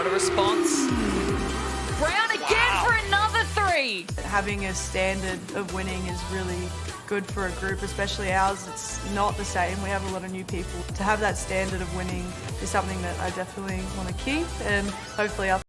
What a response. Brown again for another three. Having a standard of winning is really good for a group, especially ours. It's not the same. We have a lot of new people. To have that standard of winning is something that I definitely want to keep, and hopefully I'll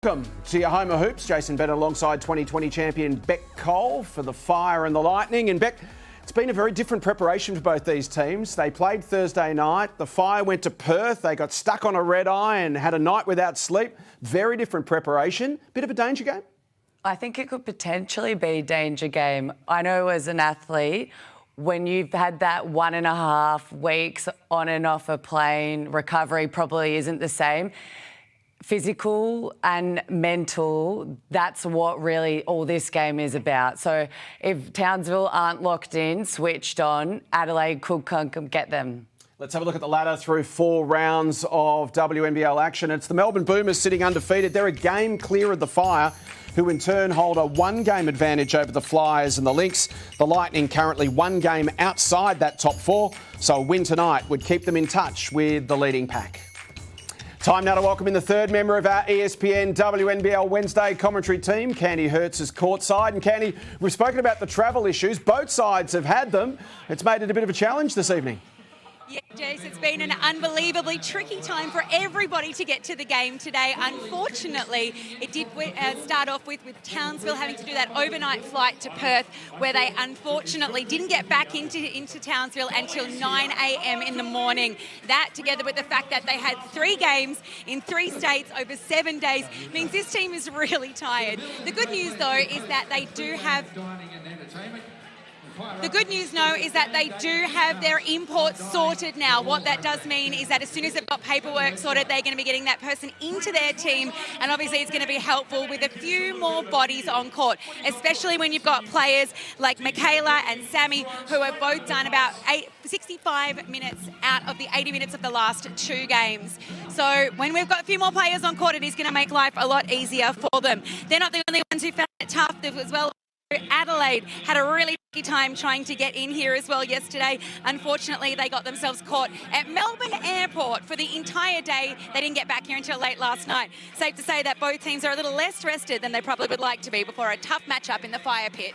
Welcome to your home of hoops. Jason Bennett alongside 2020 champion Beck Cole for the Fire and the Lightning. And Beck, it's been a very different preparation for both these teams. They played Thursday night. The Fire went to Perth. They got stuck on a red eye and had a night without sleep. Very different preparation. Bit of a danger game? I think it could potentially be a danger game. I know as an athlete, when you've had that 1.5 weeks on and off a plane, recovery probably isn't the same. Physical and mental, that's what really all this game is about. So if Townsville aren't locked in, switched on, Adelaide could come get them. Let's have a look at the ladder through 4 rounds of WNBL action. It's the Melbourne Boomers sitting undefeated. They're a game clear of the Fire, who in turn hold a 1-game advantage over the Flyers and the Lynx. The Lightning currently 1 game outside that top 4, so a win tonight would keep them in touch with the leading pack. Time now to welcome in the third member of our ESPN WNBL Wednesday commentary team. Candy Hertz is courtside. And Candy, we've spoken about the travel issues. Both sides have had them. It's made it a bit of a challenge this evening. Yeah, Jace, it's been an unbelievably tricky time for everybody to get to the game today. Unfortunately, it did start off with Townsville having to do that overnight flight to Perth, where they unfortunately didn't get back into Townsville until 9 a.m. in the morning. That, together with the fact that they had 3 games in 3 states over 7 days, means this team is really tired. The good news, though, is that they do have... The good news, is that they do have their imports sorted now. What that does mean is that as soon as they've got paperwork sorted, they're going to be getting that person into their team, and obviously it's going to be helpful with a few more bodies on court, especially when you've got players like Michaela and Sammy, who have both done about 65 minutes out of the 80 minutes of the last 2 games. So when we've got a few more players on court, it is going to make life a lot easier for them. They're not the only ones who found it tough as well. Adelaide had a really tricky time trying to get in here as well yesterday. Unfortunately, they got themselves caught at Melbourne Airport for the entire day. They didn't get back here until late last night. Safe to say that both teams are a little less rested than they probably would like to be before a tough matchup in the Fire pit.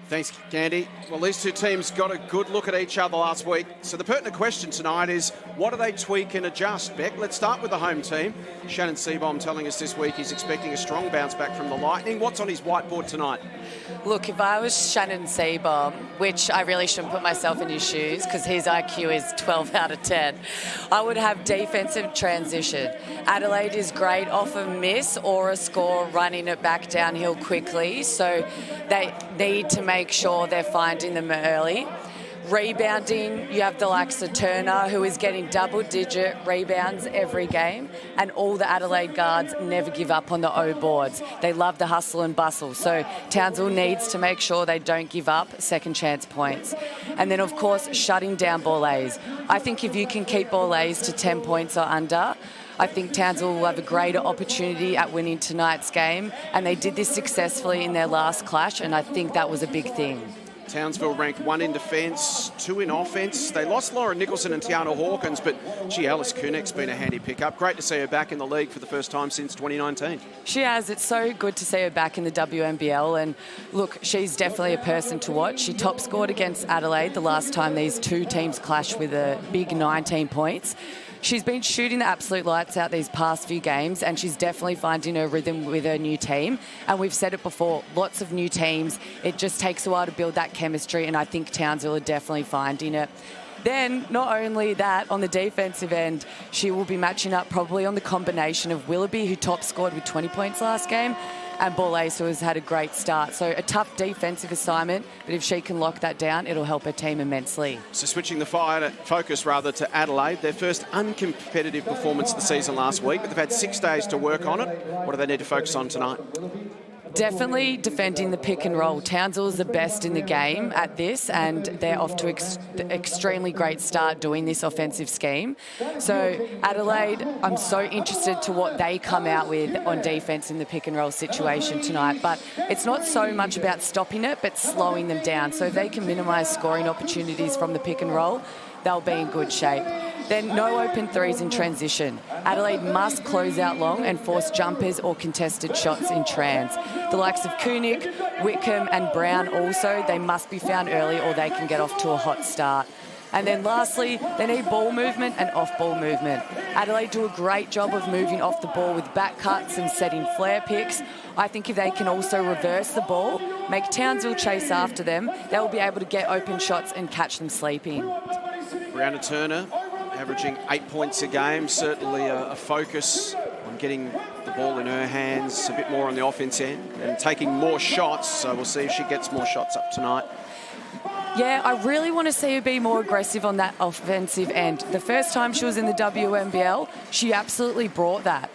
Thanks, Candy. Well, these two teams got a good look at each other last week. So the pertinent question tonight is, what do they tweak and adjust, Beck? Let's start with the home team. Shannon Seabohm telling us this week he's expecting a strong bounce back from the Lightning. What's on his whiteboard tonight? Look, if I was Shannon Seabohm, which I really shouldn't put myself in his shoes because his IQ is 12 out of 10, I would have defensive transition. Adelaide is great off a miss or a score running it back downhill quickly, so they need to make sure they're finding them early. Rebounding, you have the likes of Turner, who is getting double-digit rebounds every game, and all the Adelaide guards never give up on the O boards. They love the hustle and bustle, so Townsville needs to make sure they don't give up second chance points. And then, of course, shutting down ballets. I think if you can keep ballets to 10 points or under, I think Townsville will have a greater opportunity at winning tonight's game, and they did this successfully in their last clash, and I think that was a big thing. Townsville ranked 1 in defence, 2 in offence. They lost Lauren Nicholson and Tiana Hawkins, but Alice Kunek's been a handy pickup. Great to see her back in the league for the first time since 2019. She has. It's so good to see her back in the WNBL, and look, she's definitely a person to watch. She top scored against Adelaide the last time these two teams clashed with a big 19 points. She's been shooting the absolute lights out these past few games, and she's definitely finding her rhythm with her new team. And we've said it before, lots of new teams. It just takes a while to build that chemistry, and I think Townsville are definitely finding it. Then, not only that, on the defensive end, she will be matching up probably on the combination of Willoughby, who top scored with 20 points last game, and bola, who has had a great start. So a tough defensive assignment, but if she can lock that down, it'll help her team immensely. So switching the focus rather to Adelaide, their first uncompetitive performance of the season last week, but they've had 6 days to work on it. What do they need to focus on tonight? Definitely defending the pick and roll. Townsville is the best in the game at this, and they're off to an extremely great start doing this offensive scheme. So Adelaide, I'm so interested to what they come out with on defence in the pick and roll situation tonight. But it's not so much about stopping it, but slowing them down. So if they can minimise scoring opportunities from the pick and roll, they'll be in good shape. Then no open threes in transition. Adelaide must close out long and force jumpers or contested shots in trans. The likes of Koenig, Whitcomb and Brown also, they must be found early or they can get off to a hot start. And then lastly, they need ball movement and off-ball movement. Adelaide do a great job of moving off the ball with back cuts and setting flare picks. I think if they can also reverse the ball, make Townsville chase after them, they'll be able to get open shots and catch them sleeping. Brianna Turner averaging 8 points a game, certainly a focus on getting the ball in her hands, a bit more on the offense end and taking more shots, so we'll see if she gets more shots up tonight. Yeah, I really want to see her be more aggressive on that offensive end. The first time she was in the WNBL, she absolutely brought that.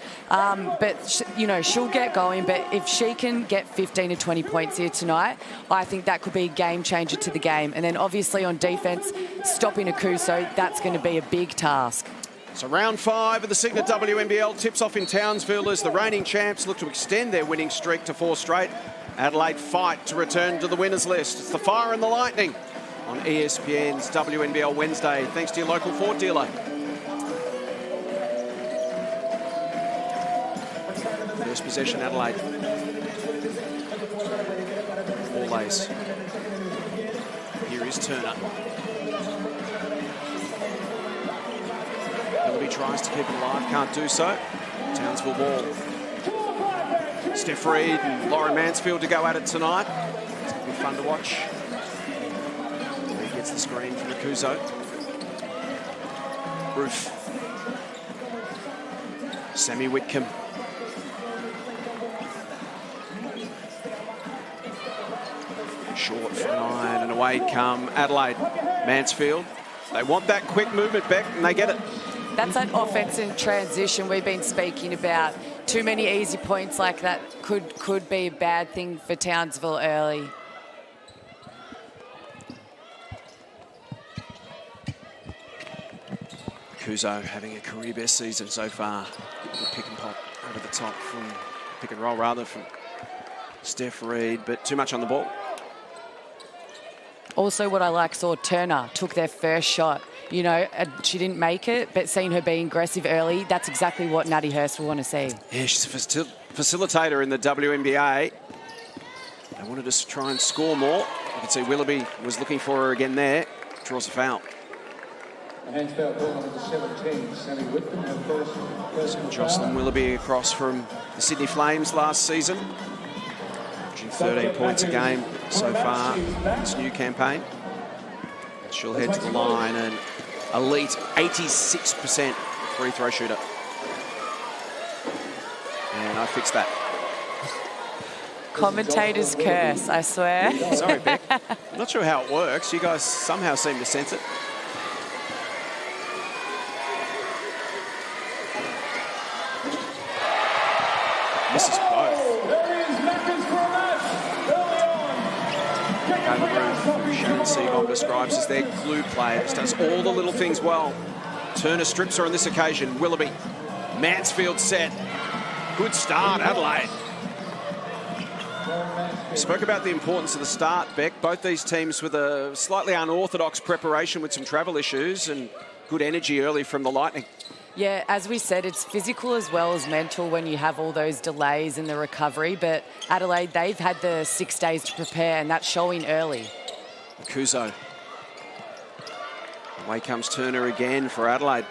She'll get going, but if she can get 15 to 20 points here tonight, I think that could be a game changer to the game. And then obviously on defence, stopping Akuso, that's going to be a big task. So round 5 of the Cygnett WNBL tips off in Townsville as the reigning champs look to extend their winning streak to 4 straight. Adelaide fight to return to the winners list. It's the Fire and the Lightning on ESPN's WNBL Wednesday. Thanks to your local Ford dealer. First possession, Adelaide. Always. Here is Turner. Willoughby tries to keep it alive, can't do so. Townsville ball. Steph Reid and Lauren Mansfield to go at it tonight. It's going to be fun to watch. He gets the screen from Akuso. Roof. Sammy Whitcomb. Short for an iron and away come Adelaide. Mansfield. They want that quick movement, Beck, and they get it. That's that offense in transition we've been speaking about. Too many easy points like that could be a bad thing for Townsville early. Kuzo having a career best season so far. Good pick and pop over the top from pick and roll rather from Steph Reid, but too much on the ball. Also what I saw Turner took their first shot. You know, she didn't make it, but seeing her being aggressive early, that's exactly what Natty Hurst will want to see. Yeah, she's a facilitator in the WNBA. They wanted to try and score more. You can see Willoughby was looking for her again there. Draws a foul. So Jocelyn Willoughby across from the Sydney Flames last season. Averaging 13 points a game so far in this new campaign. She'll head to the line, and elite 86% free throw shooter. And I fixed that. Commentator's curse, I swear. Sorry, Beck. I'm not sure how it works. You guys somehow seem to sense it. Misses both. Shannon Seabold describes as their glue player. Just does all the little things well. Turner strips her on this occasion. Willoughby. Mansfield set. Good start, Adelaide. We spoke about the importance of the start, Beck. Both these teams with a slightly unorthodox preparation with some travel issues and good energy early from the Lightning. Yeah, as we said, it's physical as well as mental when you have all those delays in the recovery. But Adelaide, they've had the 6 days to prepare, and that's showing early. Kuzo. Away comes Turner again for Adelaide.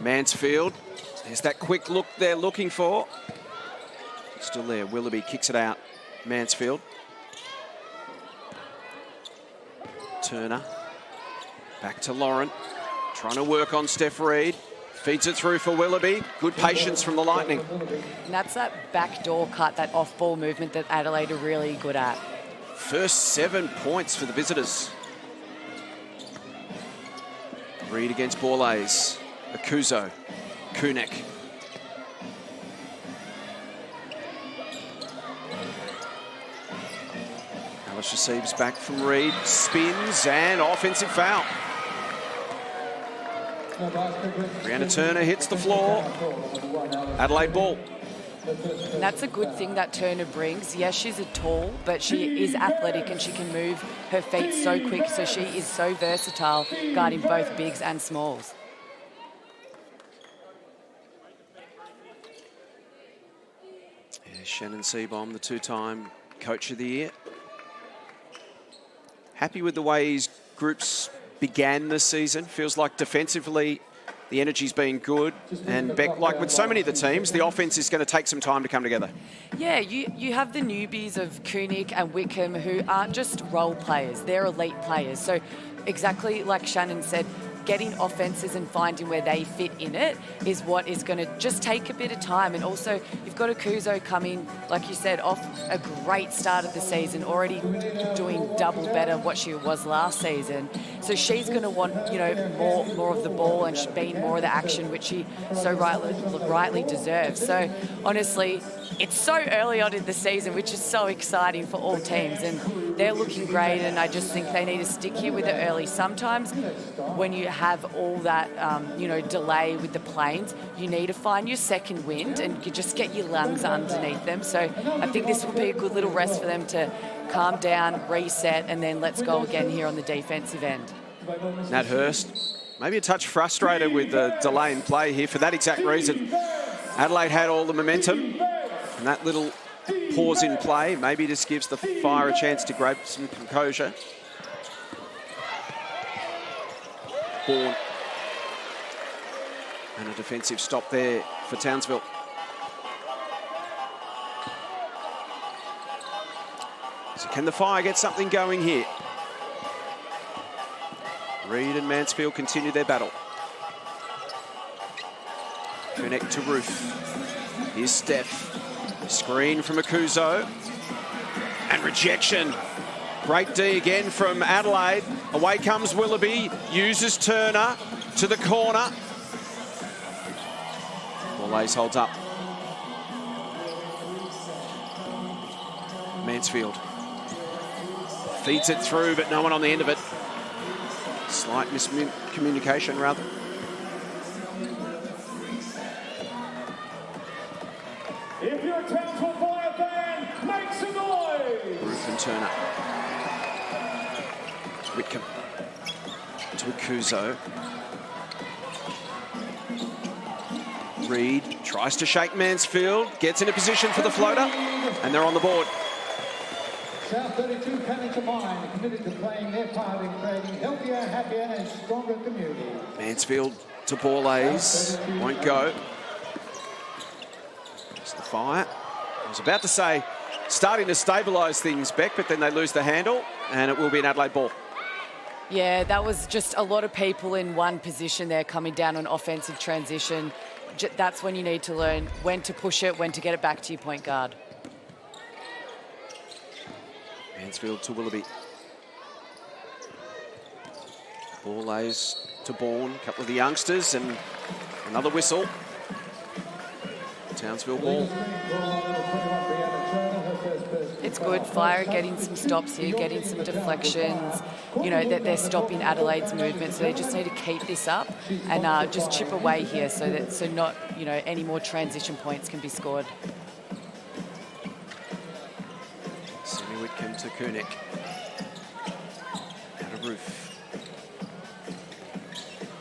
Mansfield, there's that quick look they're looking for. Still there, Willoughby kicks it out. Mansfield. Turner, back to Lauren, trying to work on Steph Reed. Feeds it through for Willoughby. Good patience from the Lightning. And that's that backdoor cut, that off-ball movement that Adelaide are really good at. First 7 points for the visitors. Reed against Borlase. Akuzo. Kunek. Alice receives back from Reed. Spins and offensive foul. Brianna Turner hits the floor. Adelaide ball. And that's a good thing that Turner brings. Yes, she's a tall, but she is athletic and she can move her feet so quick. So she is so versatile, guarding both bigs and smalls. Yeah, Shannon Seabohm, the two-time Coach of the Year. Happy with the way his groups began this season. Feels like defensively the energy's been good, and Beck, like with so many of the teams, the offense is going to take some time to come together. Yeah, you have the newbies of Kunik and Wickham who aren't just role players, they're elite players. So exactly like Shannon said, getting offenses and finding where they fit in it is what is going to just take a bit of time. And also, you've got Akuzo coming, like you said, off a great start of the season, already doing double better what she was last season. So she's going to want, you know, more of the ball and being more of the action, which she so rightly deserves. So honestly, it's so early on in the season, which is so exciting for all teams, and they're looking great, and I just think they need to stick here with it early. Sometimes when you have all that, you know, delay with the planes, you need to find your second wind and you just get your lungs underneath them. So I think this will be a good little rest for them to calm down, reset, and then let's go again here on the defensive end. Nat Hurst, maybe a touch frustrated with the delay in play here for that exact reason. Adelaide had all the momentum, and that little pause in play maybe just gives the Fire a chance to grab some composure. Bourne. And a defensive stop there for Townsville. So can the Fire get something going here? Reed and Mansfield continue their battle. Connect to Roof. Here's Steph. Screen from Akuzo. And rejection. Great D again from Adelaide. Away comes Willoughby. Uses Turner to the corner. Borlase holds up. Mansfield. Feeds it through, but no one on the end of it. Slight miscommunication, rather. If you're a Townsville Fire fan, make some noise! Roof and Turner. Whitcomb to Akuzo. Reed tries to shake Mansfield, gets in a position for the floater, and they're on the board. South 32 coming to mind, committed to playing their part in creating healthier, happier and stronger communities. Mansfield to Borlase, won't go. It's the Fire. I was about to say, starting to stabilise things, Beck, but then they lose the handle, and it will be an Adelaide ball. Yeah, that was just a lot of people in one position there coming down on offensive transition. That's when you need to learn when to push it, when to get it back to your point guard. Mansfield to Willoughby. Borlase to Bourne, a couple of the youngsters, and another whistle. Townsville ball. It's good. Fire getting some stops here, getting some deflections. You know, that they're stopping Adelaide's movement, so they just need to keep this up and just chip away here so not, you know, any more transition points can be scored. Simi Whitcomb to Kunik. Out of Roof.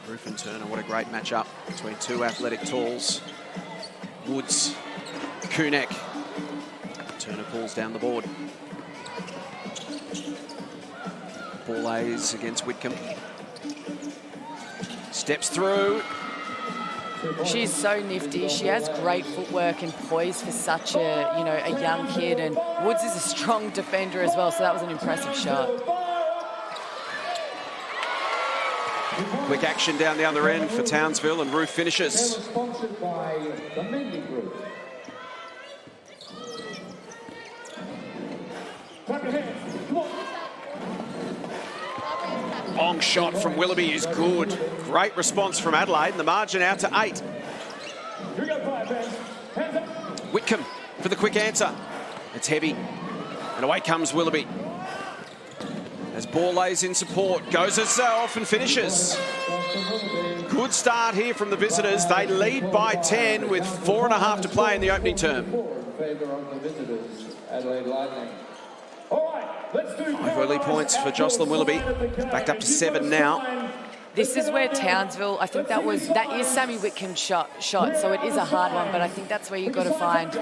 Roof and Turner, what a great matchup between two athletic talls. Woods, Kunek. Turner pulls down the board. Borlase against Whitcomb. Steps through. She's so nifty. She has great footwork and poise for such a, a young kid. And Woods is a strong defender as well, so that was an impressive shot. Quick action down the other end for Townsville, and Ruth finishes. Sponsored by the Mendy Group. Long shot from Willoughby is good. Great response from Adelaide, and the margin out to 8. Whitcomb for the quick answer. It's heavy, and away comes Willoughby. As ball lays in support, goes herself and finishes. Good start here from the visitors. They lead by 10 with 4.5 to play in the opening term. Five early points for Jocelyn Willoughby. Backed up to 7 now. This is where Townsville, I think that is Sammy Whitcomb's shot, so it is a hard one, but I think that's where you've got to find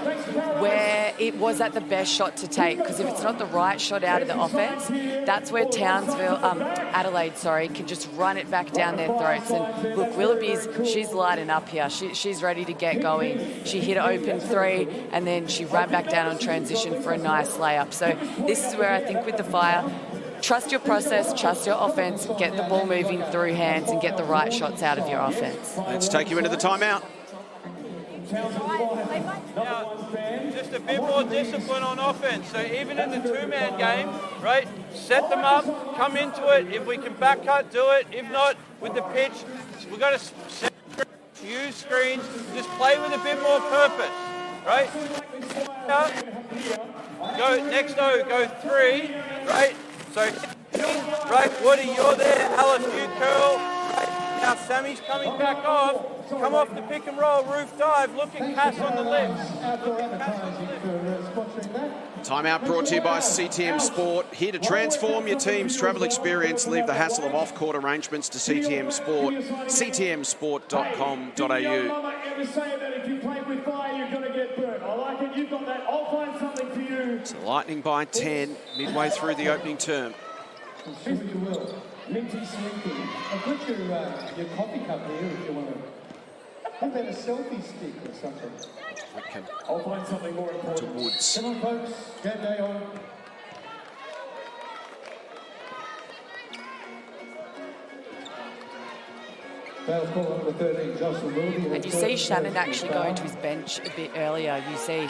where it was at the best shot to take, because if it's not the right shot out of the offense, that's where Adelaide, can just run it back down their throats. And look, she's lighting up here. She's ready to get going. She hit an open 3, and then she ran back down on transition for a nice layup. So this is where I think with the Fire, trust your process, trust your offense, get the ball moving through hands and get the right shots out of your offense. Let's take you into the timeout. Now, just a bit more discipline on offense. So even in the two-man game, right, set them up, come into it. If we can back cut, do it. If not, with the pitch, we've got to use screens, just play with a bit more purpose, right? Go next, go 3, right? So, right, Woody, you're there. Alice, you curl. Right. Now Sammy's coming back off. Come off the pick and roll, roof dive. Look at Cass on the left. Timeout brought to you by CTM Sport. Here to transform your team's travel experience. Leave the hassle of off-court arrangements to CTM Sport. ctmsport.com.au. So Lightning by 10, midway through the opening term. If you will, Minty Slinky. I've got your coffee cup here if you want to. How about a selfie stick or something? Whitcomb I'll find something more important. to Woods. Come on, folks. Game day on. Foul call number 13, Jocelyn Willoughby. And you see Shannon actually going to his bench a bit earlier. You see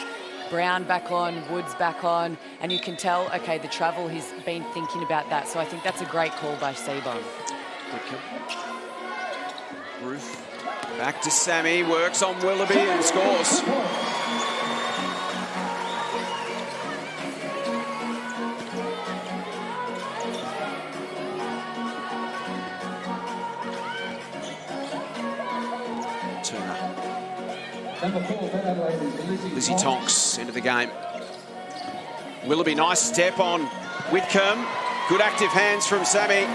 Brown back on, Woods back on, and you can tell, okay, the travel, he's been thinking about that. So I think that's a great call by Seabon. Ruth back to Sammy, works on Willoughby and scores. Number 4 for Adelaide is Lizzie Tonks into the game. Willoughby, nice step on Whitcomb. Good active hands from Sammy.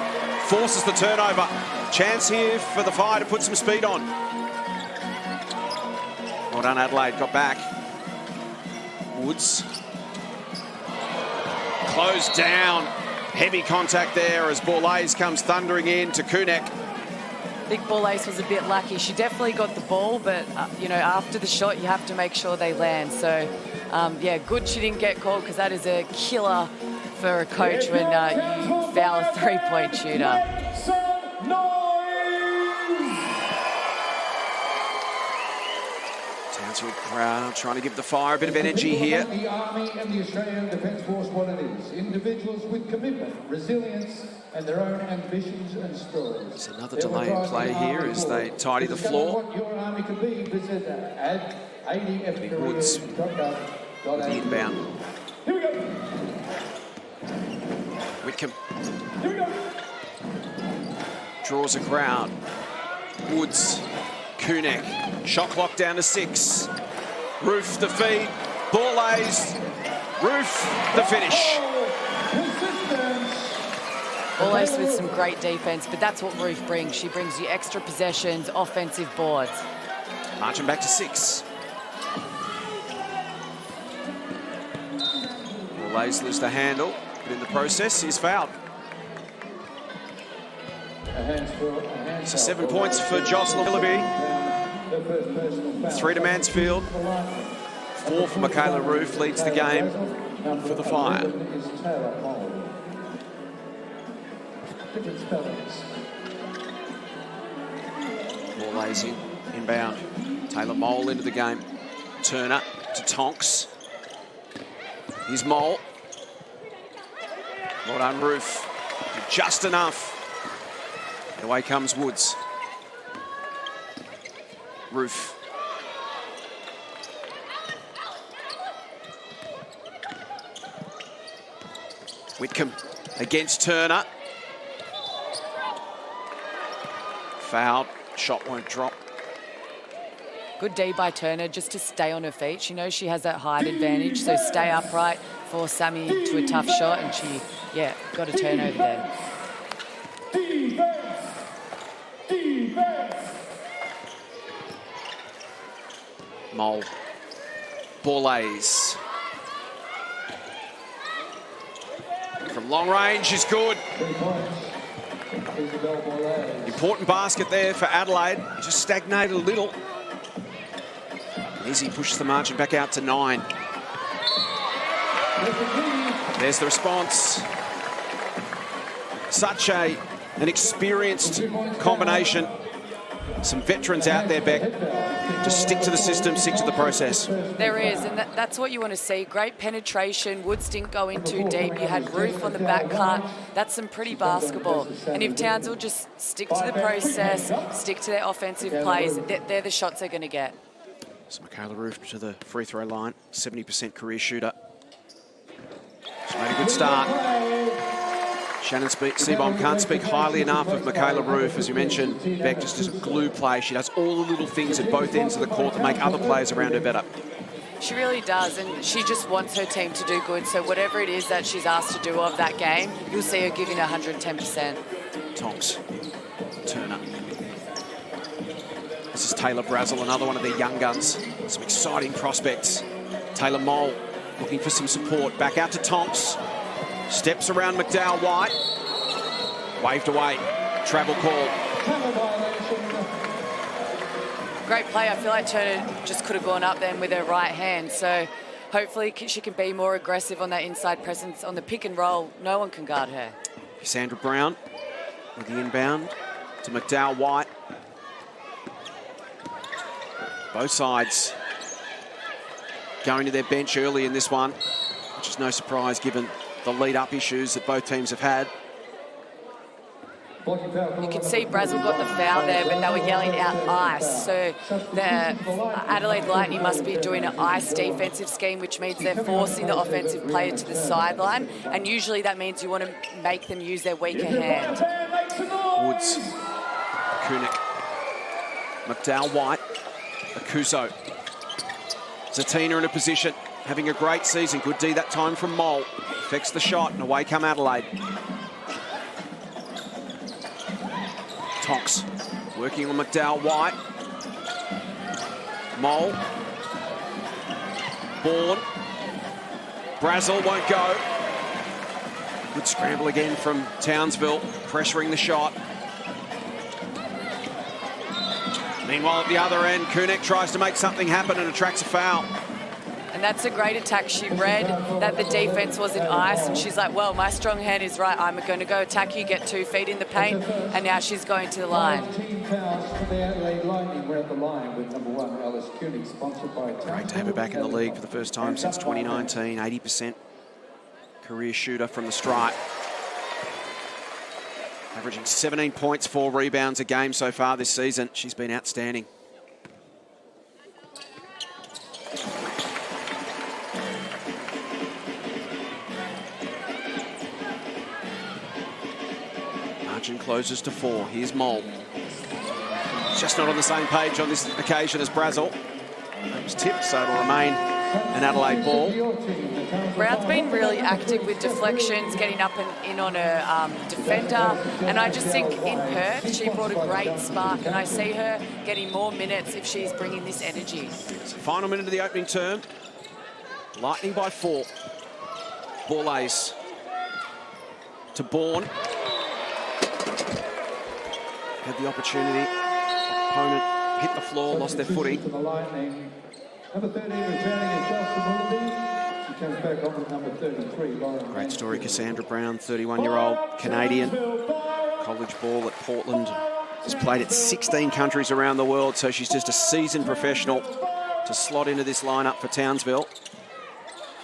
Forces the turnover. Chance here for the Fire to put some speed on. Well done, Adelaide. Got back. Woods. Closed down. Heavy contact there as Borlase comes thundering in to Cygnett. I think Borlase was a bit lucky. She definitely got the ball, but, after the shot, you have to make sure they land. So, good she didn't get called, because that is a killer for a coach when you foul a three-point shooter. Townsville crowd trying to give the Fire a bit of energy here. The Army and the Australian Defence Force what it is. Individuals with commitment, resilience, and their own ambitions and stories. There's another delay in play here as they tidy the floor. What your Army could be, visit Woods with the inbound. Here we go. Whitcomb Here we go. draws a crowd. Woods, Cygnett, shot clock down to 6. Roof the feed, ball lays, Roof the finish. Always with some great defence, but that's what Roof brings. She brings you extra possessions, offensive boards. Marching back to 6. Lays lose the handle, but in the process, he's fouled. So 7 points for Jocelyn Willoughby. The first personal foul. 3 to Mansfield. 4 for Michaela Roof leads the game for the Fire. Is Taylor Hall. Different spellings. Ball lays inbound. Taylor Mole into the game. Turner to Tonks. Here's Mole. Well done, Roof. Just enough. Away comes Woods. Roof. Whitcomb against Turner. Fouled. Shot won't drop. Good D by Turner just to stay on her feet. She knows she has that height advantage, so stay upright, force Sammy to a tough shot, and she, got a turnover there. Mole. Borlays. From long range is good. 3 points. Isabel Borlays. Important basket there for Adelaide. Just stagnated a little. Izzy pushes the margin back out to 9. There's the response. Such an experienced combination. Some veterans out there, Beck. Just stick to the system, stick to the process. There is, and that's what you want to see. Great penetration. Woods didn't go in too deep. You had Roof on the back cut. That's some pretty basketball. And if Townsville just stick to the process, stick to their offensive plays, they're the shots they're going to get. So Michaela Roof to the free throw line, 70% career shooter. She's made a good start. Shannon Seabohm can't speak highly enough of Michaela Roof. As you mentioned, Beck just does a glue play. She does all the little things at both ends of the court to make other players around her better. She really does, and she just wants her team to do good. So whatever it is that she's asked to do of that game, you'll see her giving 110%. Tonks. Turner. This is Taylor Brazel, another one of their young guns. Some exciting prospects. Taylor Mole looking for some support. Back out to Tonks. Steps around McDowell White. Waved away. Travel call. Great play. I feel like Turner just could have gone up then with her right hand. So hopefully she can be more aggressive on that inside presence on the pick and roll. No one can guard her. Sandra Brown with the inbound to McDowell White. Both sides going to their bench early in this one, which is no surprise given the lead-up issues that both teams have had. You can see Brazel got the foul there, but they were yelling out ice. So the Adelaide Lightning must be doing an ice defensive scheme, which means they're forcing the offensive player to the sideline. And usually that means you want to make them use their weaker hand. Woods, Kunik, McDowell White, Akuso. Zatina in a position, having a great season. Good D that time from Mole. Affects the shot, and away come Adelaide. Tonks working on McDowell White. Mole. Bourne. Brazel won't go. Good scramble again from Townsville, pressuring the shot. Meanwhile, at the other end, Kunik tries to make something happen and attracts a foul. And that's a great attack. She read that the defense was in ice, and she's like, well, my strong hand is right. I'm going to go attack you, get 2 feet in the paint, and now she's going to the line. Team fouls for the Adelaide Lightning. We're at the line with number 1, Alice Kunik, sponsored by Great to have her back in the league for the first time since 2019. 80% career shooter from the stripe. Averaging 17 points, 4 rebounds a game so far this season. She's been outstanding. Margin closes to 4. Here's Mole. Just not on the same page on this occasion as Brazel. It was tipped, so it'll remain an Adelaide ball. Brown's been really active with deflections, getting up and in on her defender. And I just think in Perth, she brought a great spark. And I see her getting more minutes if she's bringing this energy. So final minute of the opening term. Lightning by 4. Borlays to Bourne. Had the opportunity. Opponent hit the floor, lost their footing. To the Lightning. Number 13 returning is Justin Willoughby. She comes back on with number 33, Lauren. Great story, Cassandra Brown, 31-year-old Canadian. College ball at Portland. Has played at 16 countries around the world, so she's just a seasoned professional to slot into this lineup for Townsville.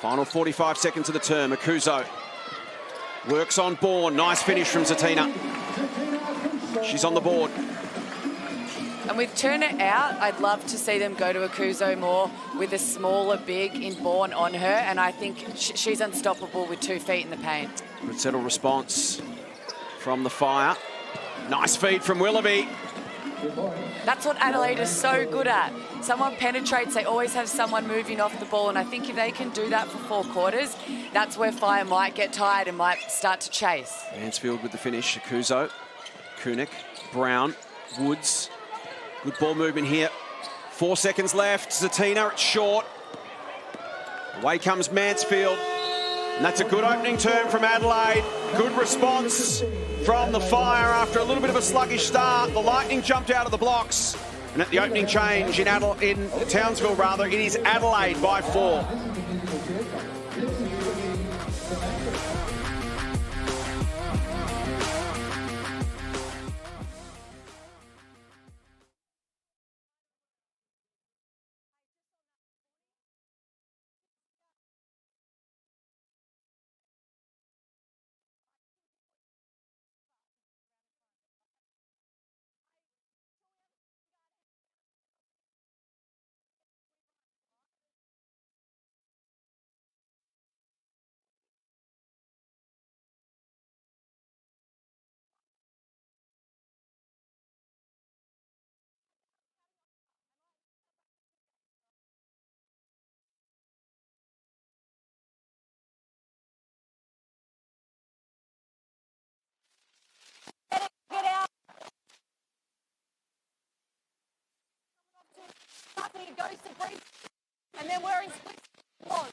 Final 45 seconds of the term. Akuzo works on Bourne. Nice finish from Zatina. She's on the board. And with Turner out, I'd love to see them go to Akuzo more with a smaller big in Bourne on her, and I think she's unstoppable with 2 feet in the paint. Good settle response from the Fire. Nice feed from Willoughby. That's what Adelaide is so good at. Someone penetrates, they always have someone moving off the ball, and I think if they can do that for 4 quarters, that's where Fire might get tired and might start to chase. Mansfield with the finish. Akuzo, Kunik, Brown, Woods. Good ball movement here. 4 seconds left. Zatina, it's short. Away comes Mansfield. And that's a good opening turn from Adelaide. Good response from the Fire after a little bit of a sluggish start. The Lightning jumped out of the blocks. And at the opening change in Townsville, it is Adelaide by 4. He goes to break, and then we're in split squad.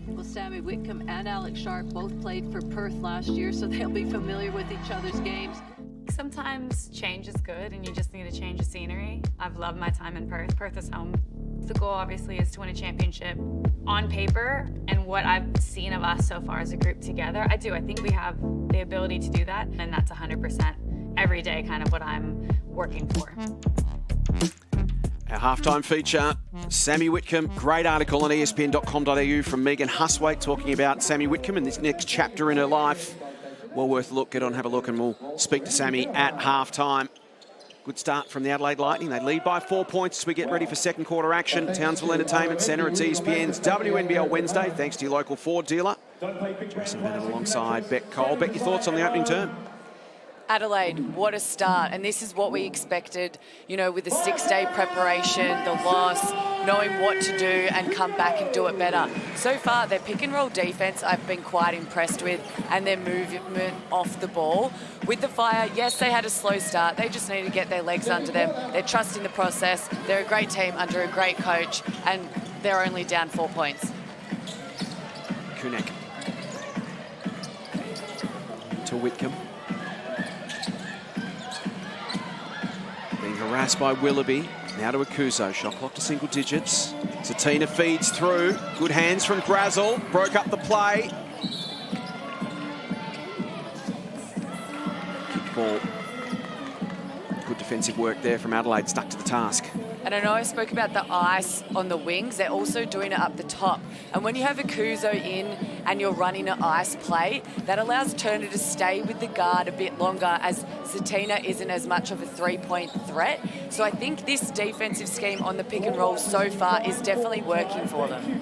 Well, Sammy Whitcomb and Alex Sharp both played for Perth last year, so they'll be familiar with each other's games. Sometimes change is good and you just need to change the scenery. I've loved my time in Perth. Perth is home. The goal obviously is to win a championship on paper, and what I've seen of us so far as a group together, I think we have the ability to do that, and that's 100% every day kind of what I'm working for. Our halftime feature, Sammy Whitcomb. Great article on espn.com.au from Megan Huswaite talking about Sammy Whitcomb and this next chapter in her life. Well worth a look. Get on, have a look, and we'll speak to Sammy at halftime. Good start from the Adelaide Lightning. They lead by 4 points as we get ready for second quarter action. Townsville Entertainment Centre. It's ESPN's WNBL Wednesday, thanks to your local Ford dealer. Jason Bennett alongside Beck Cole. Beck, your thoughts on the opening term? Adelaide, what a start. And this is what we expected, you know, with the 6-day preparation, the loss, knowing what to do and come back and do it better. So far, their pick and roll defense I've been quite impressed with, and their movement off the ball. With the Fire, yes, they had a slow start. They just need to get their legs under them. They're trusting the process. They're a great team under a great coach, and they're only down 4 points. Kunek to Whitcomb. Being harassed by Willoughby. Now to Akuzo. Shot clock to single digits. Zatina feeds through. Good hands from Brazel. Broke up the play. ball. Good defensive work there from Adelaide, stuck to the task. And I know I spoke about the ice on the wings. They're also doing it up the top. And when you have a Kuzo in and you're running an ice play, that allows Turner to stay with the guard a bit longer, as Zatina isn't as much of a three-point threat. So I think this defensive scheme on the pick and roll so far is definitely working for them.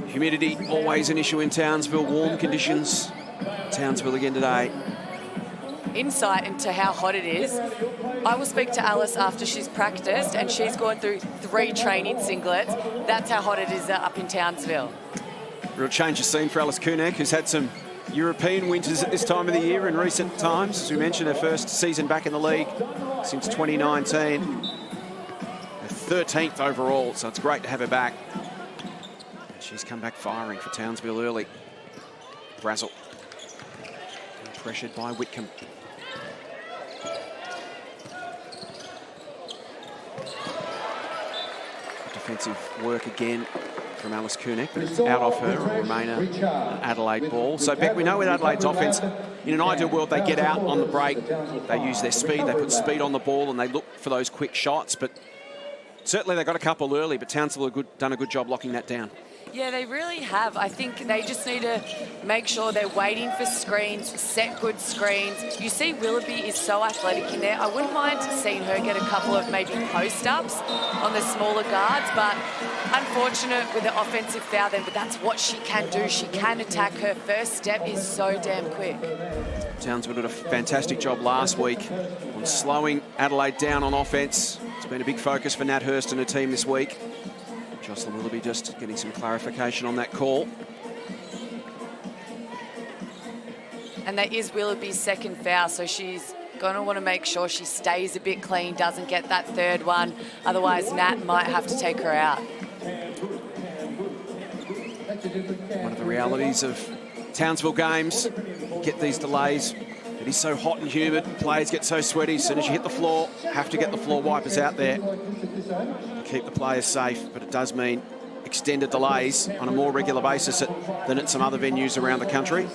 Humidity, always an issue in Townsville. Warm conditions. Townsville again today. Insight into how hot it is. I will speak to Alice after she's practiced, and she's gone through 3 training singlets. That's how hot it is up in Townsville. Real change of scene for Alice Kunek, who's had some European winters at this time of the year in recent times. As we mentioned, her first season back in the league since 2019. Her 13th overall, so it's great to have her back. And she's come back firing for Townsville early. Brazel. Pressured by Whitcomb. Defensive work again from Alice Kunek, but it's out of her. It will remain an Adelaide ball. So, Beck, we know with Adelaide's offence, in an ideal world, they get out on the break, they use their speed, they put speed on the ball, and they look for those quick shots. But certainly they got a couple early, but Townsville have done a good job locking that down. Yeah, they really have. I think they just need to make sure they're waiting for screens, set good screens. You see Willoughby is so athletic in there. I wouldn't mind seeing her get a couple of maybe post-ups on the smaller guards, but unfortunate with the offensive foul then, but that's what she can do. She can attack. Her first step is so damn quick. Townsville did a fantastic job last week on slowing Adelaide down on offence. It's been a big focus for Nat Hurst and her team this week. Jocelyn Willoughby just getting some clarification on that call. And that is Willoughby's second foul, so she's going to want to make sure she stays a bit clean, doesn't get that third one. Otherwise, Nat might have to take her out. One of the realities of Townsville games, you get these delays. It is so hot and humid, players get so sweaty. As soon as you hit the floor, have to get the floor wipers out there to keep the players safe. But it does mean extended delays on a more regular basis than at some other venues around the country.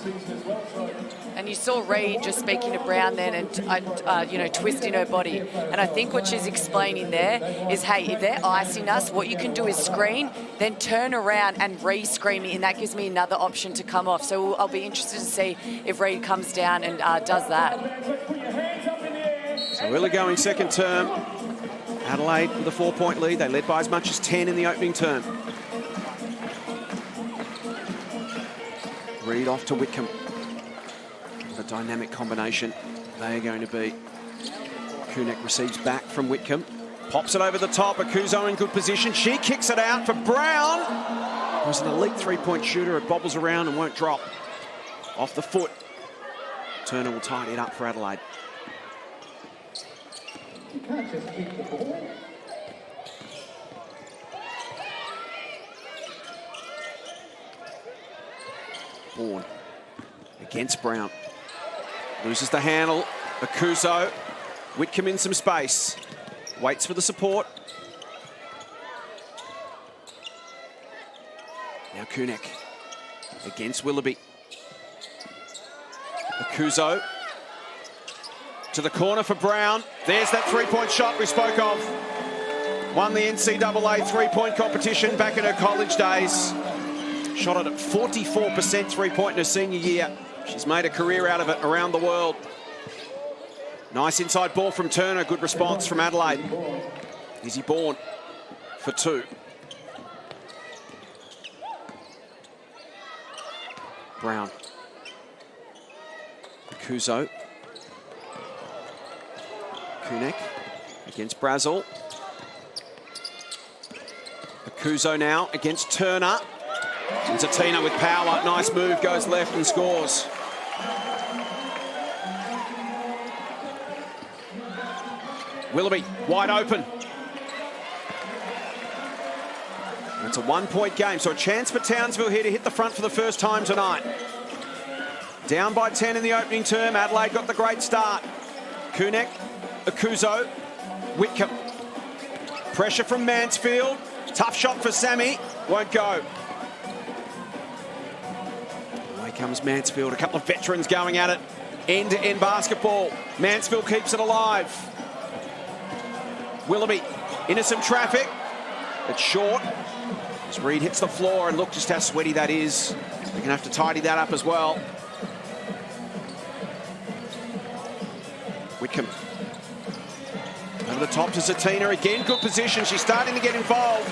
And you saw Reid just speaking to Brown then and, you know, twisting her body. And I think what she's explaining there is, hey, if they're icing us, what you can do is screen, then turn around and re-screen me, and that gives me another option to come off. So I'll be interested to see if Reid comes down and does that. So Willa going second term. Adelaide with a 4-point lead. They led by as much as 10 in the opening term. Reid off to Whitcomb. A dynamic combination they are going to be. Kunek receives back from Whitcomb. Pops it over the top. Akuzo in good position. She kicks it out for Brown, who's an elite three-point shooter. It bobbles around and won't drop. Off the foot. Turner will tidy it up for Adelaide. You can't just kick the ball. Bourne against Brown. Loses the handle. Akuzo. Whitcomb in some space. Waits for the support. Now Kunek against Willoughby. Akuzo to the corner for Brown. There's that three-point shot we spoke of. Won the NCAA three-point competition back in her college days. Shot it at 44% three-point in her senior year. She's made a career out of it around the world. Nice inside ball from Turner. Good response from Adelaide. Izzy Bourne for 2. Brown. Kuzo. Kunek against Brazel. Kuzo now against Turner. And Zatina with power. Nice move, goes left and scores. Willoughby wide open. It's a 1-point game, so a chance for Townsville here to hit the front for the first time tonight. Down by 10 in the opening term. Adelaide got the great start. Kunek, Akuzo, Whitcomb. Pressure from Mansfield. Tough shot for Sammy. Won't go. Away comes Mansfield. A couple of veterans going at it. End-to-end basketball. Mansfield keeps it alive. Willoughby into some traffic. It's short. As Reed hits the floor, and look just how sweaty that is. They're going to have to tidy that up as well. Whitcomb. Over the top to Zatina again. Good position. She's starting to get involved.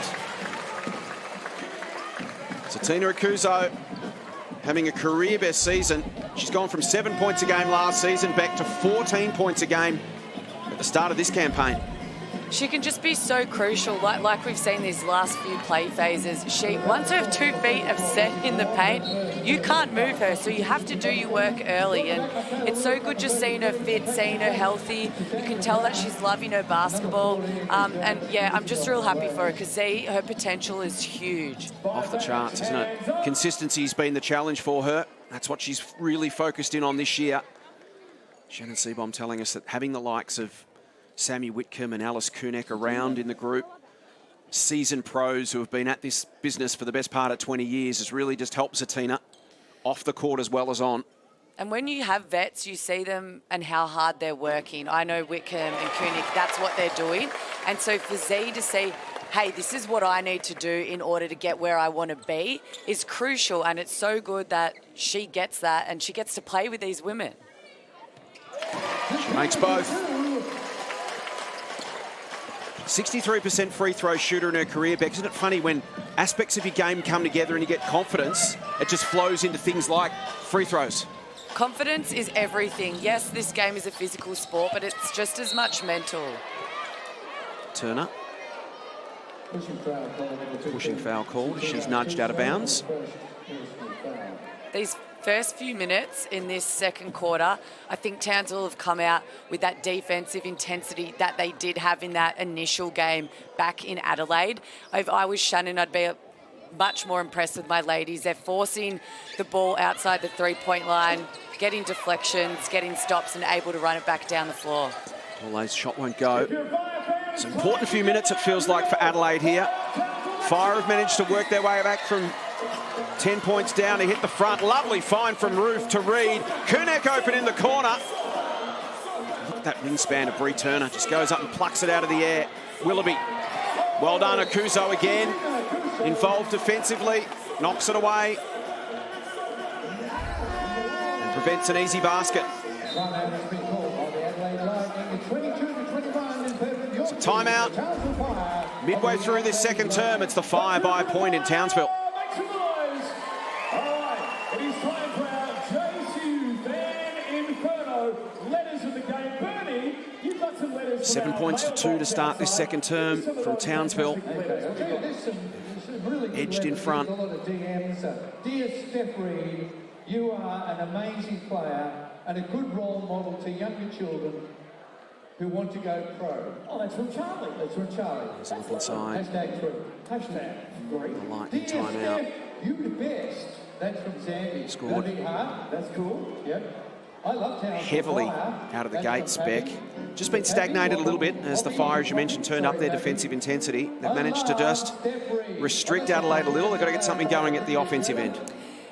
Zatina Akuzo having a career best season. She's gone from 7 points a game last season back to 14 points a game at the start of this campaign. She can just be so crucial, like we've seen these last few play phases. Once her 2 feet are set in the paint, you can't move her, so you have to do your work early. And it's so good just seeing her fit, seeing her healthy. You can tell that she's loving her basketball. And yeah, I'm just real happy for her because her potential is huge. Off the charts, isn't it? Consistency's been the challenge for her. That's what she's really focused in on this year. Shannon Seebohm telling us that having the likes of Sammy Whitcomb and Alice Kunek around in the group, seasoned pros who have been at this business for the best part of 20 years, has really just helped Zatina off the court as well as on. And when you have vets, you see them and how hard they're working. I know Whitcomb and Kunek, that's what they're doing. And so for Z to say, hey, this is what I need to do in order to get where I want to be, is crucial. And it's so good that she gets that and she gets to play with these women. She makes both. 63% free throw shooter in her career, Beck. Isn't it funny when aspects of your game come together and you get confidence, it just flows into things like free throws? Confidence is everything. Yes, this game is a physical sport, but it's just as much mental. Turner. Pushing foul called. She's nudged out of bounds. These first few minutes in this second quarter, I think Townsville have come out with that defensive intensity that they did have in that initial game back in Adelaide. If I was Shannon, I'd be much more impressed with my ladies. They're forcing the ball outside the three-point line, getting deflections, getting stops, and able to run it back down the floor. Adelaide's shot won't go. It's an important few minutes, it feels like, for Adelaide here. Fire have managed to work their way back from 10 points down to hit the front. Lovely find from Ruth to Reed. Kunek open in the corner. Look at that wingspan of Bree Turner. Just goes up and plucks it out of the air. Willoughby. Well done, Akuzo again. Involved defensively. Knocks it away. And prevents an easy basket. So timeout. Midway through this second term, it's the Fire by a point in Townsville. 7 points to 2 to start this second term from Townsville. Edged in front. Dear Steph Reed, you are an amazing player and a good role model to younger children who want to go pro. Oh, that's from Charlie. That's from Charlie. There's a look inside. Hashtag true. Hashtag great. The lightning timeout. You the best. That's from Zandy. Scored. That's cool. Yep. I love Townsville. Heavily out of the gates, Beck. Just been stagnated a little bit as the Fire, as you mentioned, turned up their defensive intensity. They've managed to just restrict Adelaide a little. They've got to get something going at the offensive end.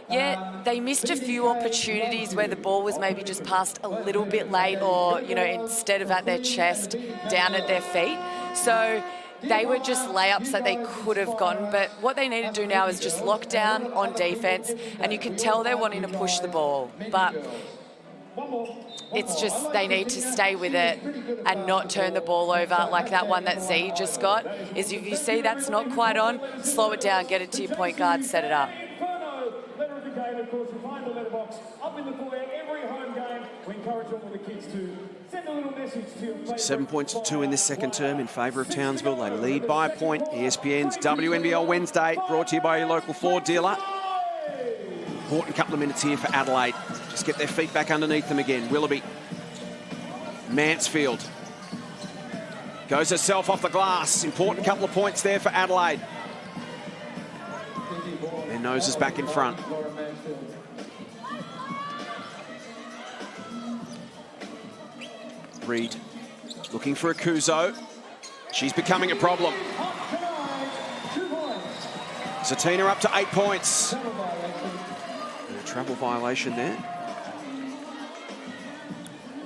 Yeah, they missed a few opportunities where the ball was maybe just passed a little bit late or, you know, instead of at their chest, down at their feet. So they were just layups that they could have gotten. But what they need to do now is just lock down on defence, and you can tell they're wanting to push the ball. But it's just they need to stay with it and not turn the ball over like that one that Z just got. Is if you see that's not quite on, slow it down, get it to your point guard, set it up. Of course, we find the letterbox up in the foyer every home game. We encourage all of the kids to send a little message to your 7 points to 2 in this second term in favour of Townsville. They lead by a point. ESPN's WNBL Wednesday, brought to you by your local Ford dealer. Important couple of minutes here for Adelaide. Just get their feet back underneath them again. Willoughby. Mansfield. Goes herself off the glass. Important couple of points there for Adelaide. Their noses back in front. Reed looking for Akuzo. She's becoming a problem. Zatina up to 8 points. And a travel violation there.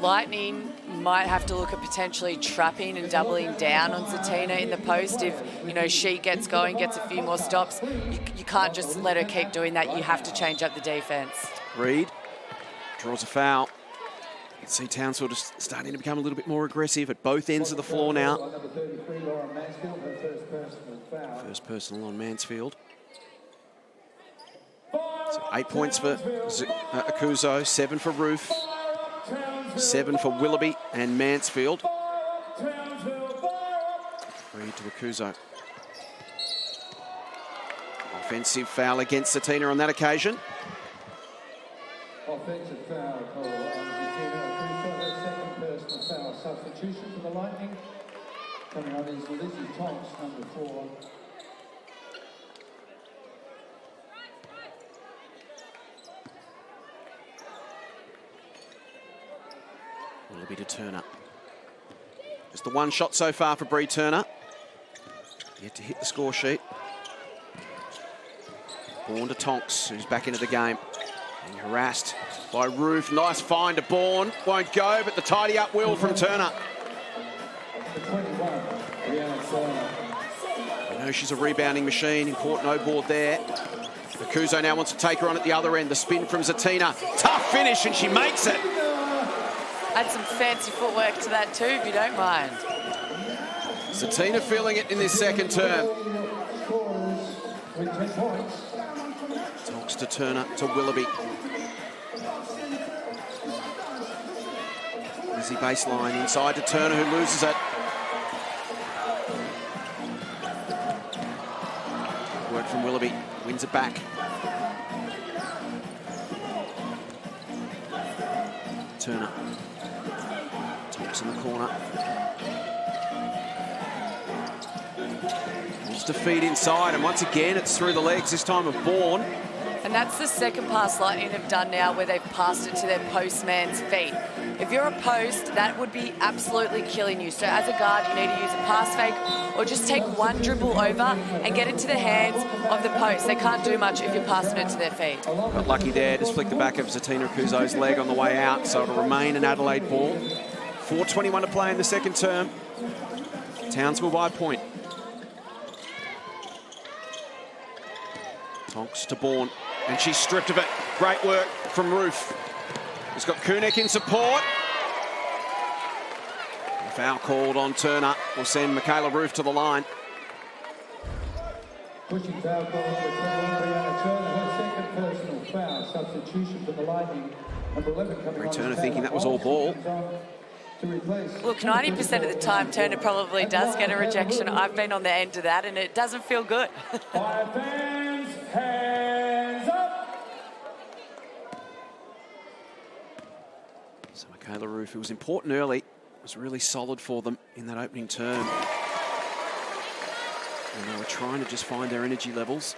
Lightning might have to look at potentially trapping and doubling down on Zatina in the post. If, you know, she gets going, gets a few more stops, you can't just let her keep doing that. You have to change up the defence. Reed draws a foul. You can see Townsville just starting to become a little bit more aggressive at both ends of the floor now. First personal on Mansfield. So 8 points for Akuzo, 7 for Roof, 7 for Willoughby and Mansfield. 3 to Akuzo. Offensive foul against Zatina on that occasion. Offensive foul call on Zatina Akuzo, her second personal foul. Substitution for the Lightning. Coming on is Lizzie Tonks, number 4. Willoughby to Turner. Just the one shot so far for Bree Turner. Yet to hit the score sheet. Bourne to Tonks, who's back into the game. Being harassed by Roof. Nice find to Bourne. Won't go, but the tidy up will from Turner. We know she's a rebounding machine. Important no board there. Akuzo now wants to take her on at the other end. The spin from Zatina. Tough finish, and she makes it. Add some fancy footwork to that too, if you don't mind. Zatina feeling it in this second term. Talks to Turner, to Willoughby. Easy baseline inside to Turner, who loses it. Work from Willoughby, wins it back. Turner. Tonks in the corner. Wants to feed inside, and once again it's through the legs, this time of Bourne. And that's the second pass Lightning have done now where they've passed it to their postman's feet. If you're a post, that would be absolutely killing you. So as a guard, you need to use a pass fake or just take one dribble over and get it to the hands of the post. They can't do much if you're passing it to their feet. Got lucky there, just flicked the back of Zatina Akuzo's leg on the way out, so it'll remain an Adelaide ball. 4:21 to play in the second term. Townsville by a point. Tonks to Bourne, and she's stripped of it. Great work from Roof. He's got Kunek in support. A foul called on Turner will send Michaela Roof to the line. Pushing foul call on Brianna Turner, her second personal foul. Substitution for the Lightning. Number 11 coming on. Turner thinking that was all ball. Look, 90% of the time, Turner probably does get a rejection. I've been on the end of that, and it doesn't feel good. Fans, hands up! So Michaela Roof, it was important early, it was really solid for them in that opening term. And they were trying to just find their energy levels.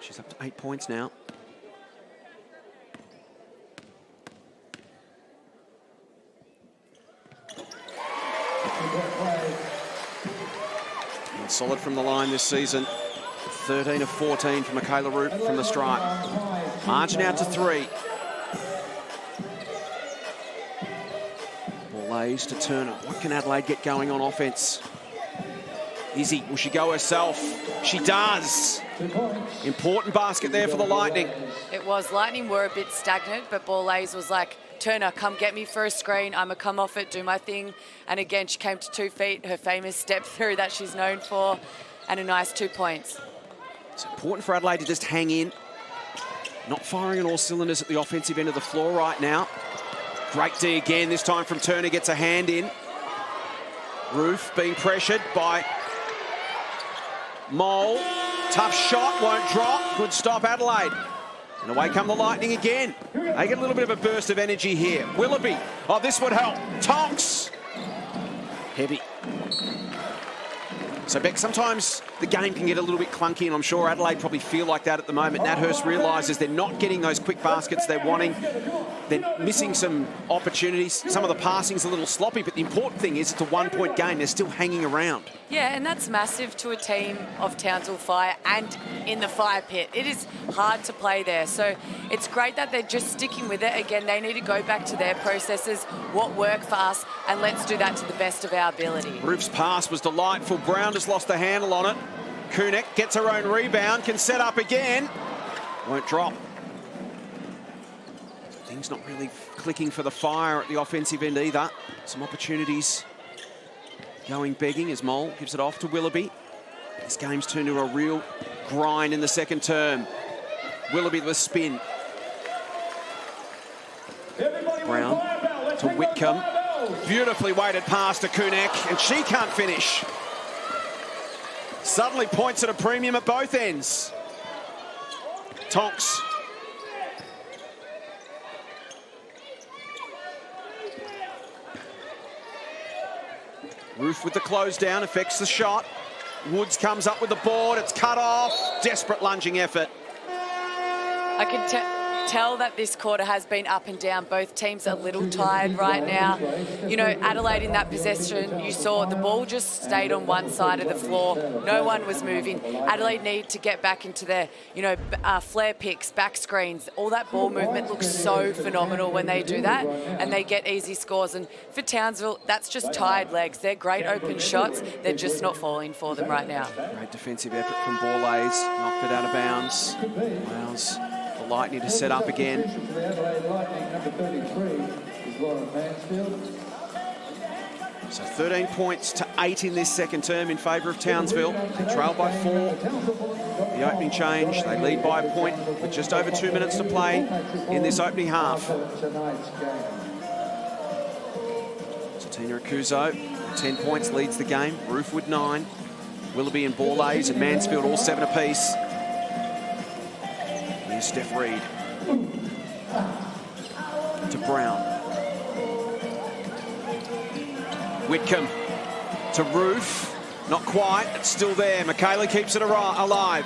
She's up to 8 points now. And solid from the line this season. 13 of 14 for Michaela Roof from the stripe. Margin out to 3. Ball to Turner. What can Adelaide get going on offense? Izzy, will she go herself? She does. Important basket there for the Lightning. It was. Lightning were a bit stagnant, but Borlase was like, Turner, come get me for a screen. I'm going to come off it, do my thing. And again, she came to 2 feet, her famous step through that she's known for, and a nice 2 points. It's important for Adelaide to just hang in. Not firing on all cylinders at the offensive end of the floor right now. Great D again, this time from Turner, gets a hand in. Roof being pressured by Mole. Tough shot, won't drop. Good stop, Adelaide. And away come the Lightning again. They get a little bit of a burst of energy here. Willoughby. Oh, this would help. Tonks. Heavy. So, Beck, sometimes the game can get a little bit clunky, and I'm sure Adelaide probably feel like that at the moment. Nat Hurst realises they're not getting those quick baskets they're wanting. They're missing some opportunities. Some of the passing's a little sloppy, but the important thing is it's a 1 point game. They're still hanging around. Yeah, and that's massive to a team of Townsville Fire and in the fire pit. It is hard to play there. So it's great that they're just sticking with it. Again, they need to go back to their processes, what worked for us, and let's do that to the best of our ability. Roof's pass was delightful. Brown just lost the handle on it. Cygnett gets her own rebound, can set up again. Won't drop. Things not really clicking for the Fire at the offensive end either. Some opportunities going begging as Mole gives it off to Willoughby. This game's turned to a real grind in the second term. Willoughby with a spin. Brown to Whitcomb. Beautifully weighted pass to Cygnett, and she can't finish. Suddenly points at a premium at both ends. Tonks. Roof with the close down, affects the shot. Woods comes up with the board, it's cut off. Desperate lunging effort. I can tell that this quarter has been up and down. Both teams are a little tired right now. You know, Adelaide in that possession, you saw the ball just stayed on one side of the floor. No one was moving. Adelaide need to get back into their, you know, flare picks, back screens. All that ball movement looks so phenomenal when they do that, and they get easy scores. And for Townsville, that's just tired legs. They're great open shots. They're just not falling for them right now. Great defensive effort from Borlays. Knocked it out of bounds. Allows the Lightning to set up again. So 13 points to 8 in this second term in favour of Townsville. They trail by 4. The opening change, they lead by a point with just over 2 minutes to play in this opening half. So Tina Akuzo, 10 points, leads the game. Roof with 9. Willoughby and Borlays and Mansfield all 7 apiece. Here's Steph Reed to Brown. Whitcomb to Roof. Not quite, it's still there. Michaela keeps it alive.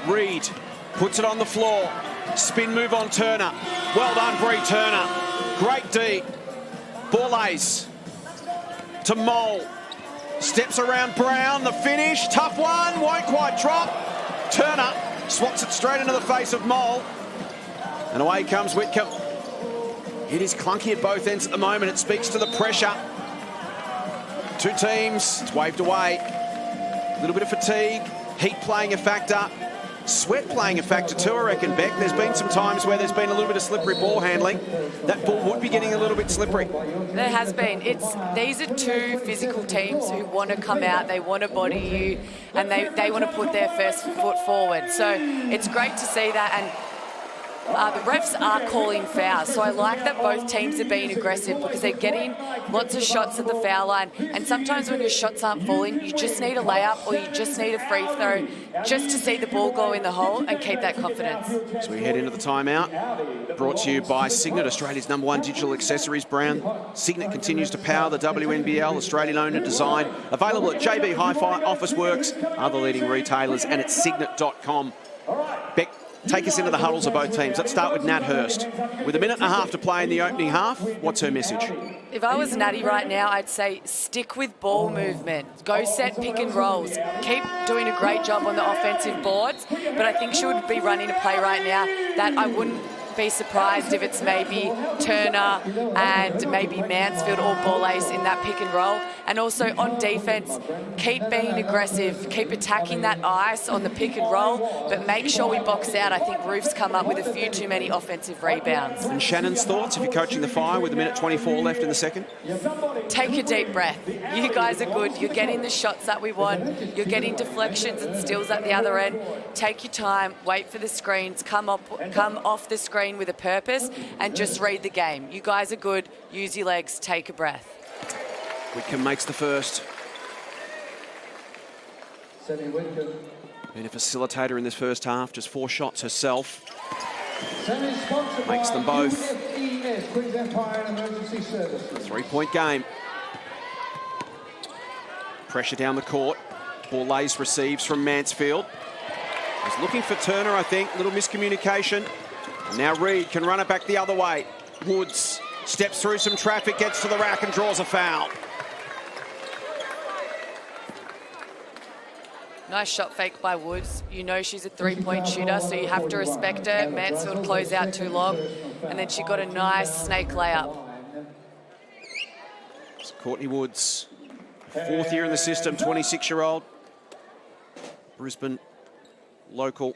Reed puts it on the floor. Spin move on Turner. Well done, Bree Turner. Great D. Borlays to Mole. Steps around Brown, the finish. Tough one, won't quite drop. Turner swats it straight into the face of Mole. And away comes Whitcomb. It is clunky at both ends at the moment. It speaks to the pressure. Two teams, it's waved away. A little bit of fatigue, heat playing a factor, sweat playing a factor too, I reckon, Beck. There's been some times where there's been a little bit of slippery ball handling. That ball would be getting a little bit slippery. There has been. These are two physical teams who want to come out, they want to body you, and they want to put their first foot forward. So it's great to see that, and the refs are calling fouls, so I like that both teams are being aggressive because they're getting lots of shots at the foul line, and sometimes when your shots aren't falling, you just need a layup or you just need a free throw just to see the ball go in the hole and keep that confidence. So we head into the timeout, brought to you by Cygnett, Australia's #1 digital accessories brand. Cygnett continues to power the WNBL, Australian-owned and designed, available at JB Hi-Fi, Officeworks, other leading retailers, and at Cygnett.com. Beck, take us into the huddles of both teams. Let's start with Nat Hurst. With a minute and a half to play in the opening half, what's her message? If I was Natty right now, I'd say stick with ball movement. Go set pick and rolls. Keep doing a great job on the offensive boards, but I think she would be running a play right now that I wouldn't be surprised if it's maybe Turner and maybe Mansfield or Borlays in that pick and roll. And also on defense, keep being aggressive, keep attacking that ice on the pick and roll, but make sure we box out. I think Roof's come up with a few too many offensive rebounds. And Shannon's thoughts if you're coaching the Fire with a minute 24 left in the second? Take a deep breath. You guys are good. You're getting the shots that we want. You're getting deflections and steals at the other end. Take your time, wait for the screens, come off the screen with a purpose and just read the game. You guys are good. Use your legs. Take a breath. Whitcomb makes the first. Been a facilitator in this first half, just 4 shots herself. Makes them both. 3-point game. Pressure down the court. Borlays receives from Mansfield. Was looking for Turner, I think. Little miscommunication. Now Reed can run it back the other way. Woods steps through some traffic, gets to the rack and draws a foul. Nice shot fake by Woods. You know she's a three-point shooter, so you have to respect her. Mansfield closed out too long, and then she got a nice snake layup. It's Courtney Woods, fourth year in the system, 26-year-old. Brisbane local,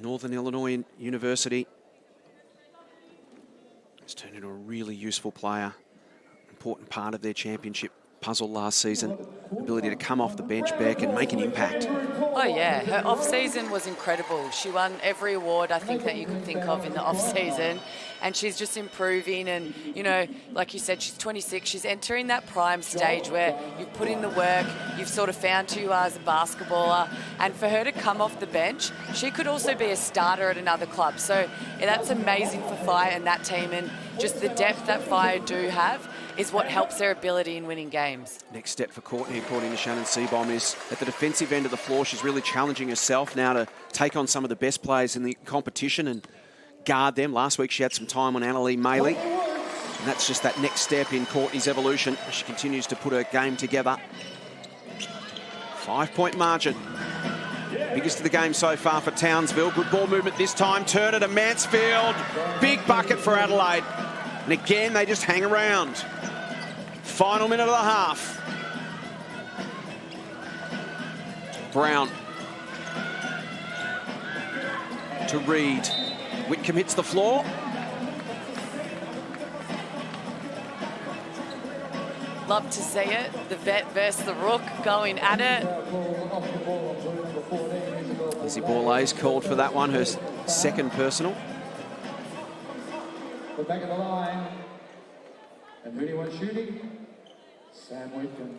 Northern Illinois University. It's turned into a really useful player. Important part of their championship puzzle last season. Ability to come off the bench, Beck, and make an impact. Oh yeah, her off-season was incredible. She won every award I think that you could think of in the off-season, and she's just improving. And you know, like you said, she's 26. She's entering that prime stage where you've put in the work, you've sort of found who you are as a basketballer, and for her to come off the bench, she could also be a starter at another club. So yeah, that's amazing for Fire and that team, and just the depth that Fire do have is what helps their ability in winning games. Next step for Courtney, according to Shannon Seabohm, is at the defensive end of the floor. She's really challenging herself now to take on some of the best players in the competition and guard them. Last week she had some time on Annalee Maley, and that's just that next step in Courtney's evolution as she continues to put her game together. 5-point margin. Biggest of the game so far for Townsville. Good ball movement this time. Turner to Mansfield. Big bucket for Adelaide. And again, they just hang around. Final minute of the half. Brown to Reed. Whitcomb hits the floor. Love to see it. The vet versus the rook going at it. Lizzie Borlay's called for that one, her second personal. We're back at the line. And who do you want shooting? Sam Whitcomb.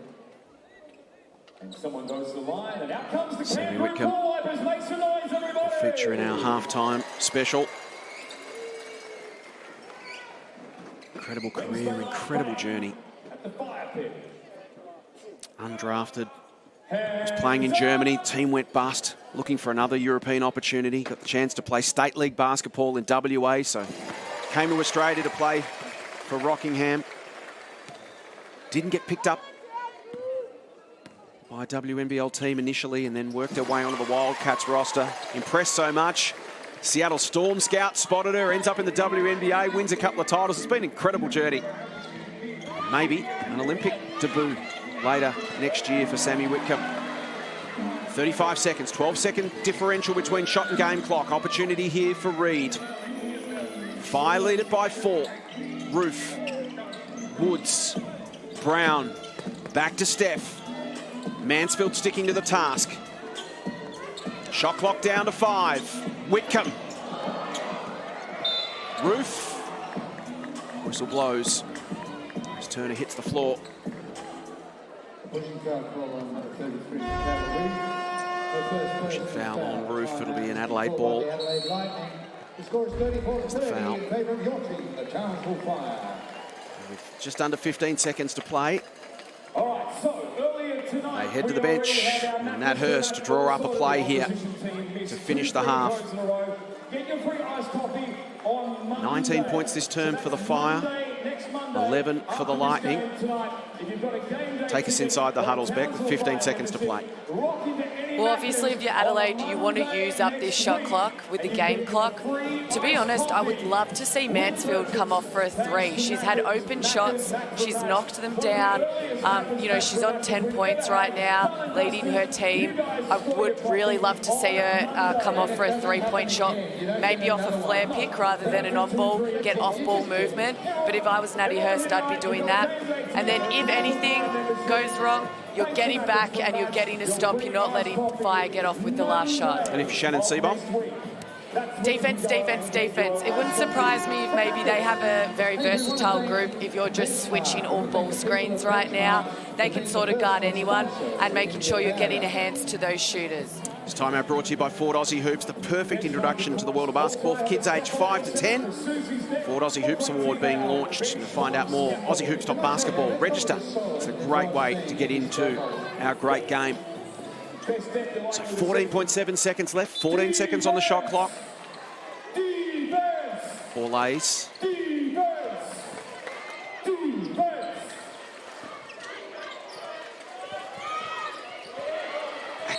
And someone goes to the line, and out comes the Sammy Whitcomb. Make some noise, everybody. A feature in our halftime special. Incredible career, incredible journey. Undrafted. Was playing in Germany. Team went bust. Looking for another European opportunity. Got the chance to play State League basketball in WA, so came to Australia to play for Rockingham. Didn't get picked up by a WNBL team initially, and then worked her way onto the Wildcats roster. Impressed so much. Seattle Storm scout spotted her, ends up in the WNBA, wins a couple of titles. It's been an incredible journey. Maybe an Olympic debut later next year for Sammy Whitcomb. 35 seconds, 12-second differential between shot and game clock. Opportunity here for Reed. Fire lead it by 4. Roof, Woods, Brown, back to Steph. Mansfield sticking to the task. Shot clock down to 5. Whitcomb. Roof. Whistle blows. As Turner hits the floor. Pushing foul on Roof. It'll be an Adelaide ball. There's the foul. With just under 15 seconds to play. They head to the bench, and Nat Hurst to draw up a play here to finish the half. 19 points this term for the Fire, 11 for the Lightning. Take us inside the huddles, Beck, with 15 seconds to play. Well, obviously, if you're Adelaide, you want to use up this shot clock with the game clock. To be honest, I would love to see Mansfield come off for a 3. She's had open shots. She's knocked them down. You know, she's on 10 points right now, leading her team. I would really love to see her come off for a 3-point shot, maybe off a flare pick rather than an on-ball, get off-ball movement. But if I was Natty Hurst, I'd be doing that. And then if anything goes wrong, you're getting back and you're getting a stop. You're not letting Fire get off with the last shot. And if Shannon Seabohm? Defense, defense, defense. It wouldn't surprise me if maybe they have a very versatile group. If you're just switching all ball screens right now, they can sort of guard anyone and making sure you're getting a hands to those shooters. This timeout brought to you by Ford Aussie Hoops, the perfect introduction to the world of basketball for kids aged 5 to 10. Ford Aussie Hoops Award being launched. To find out more, AussieHoops.basketball. Register. It's a great way to get into our great game. So 14.7 seconds left, 14 seconds on the shot clock. Borlays.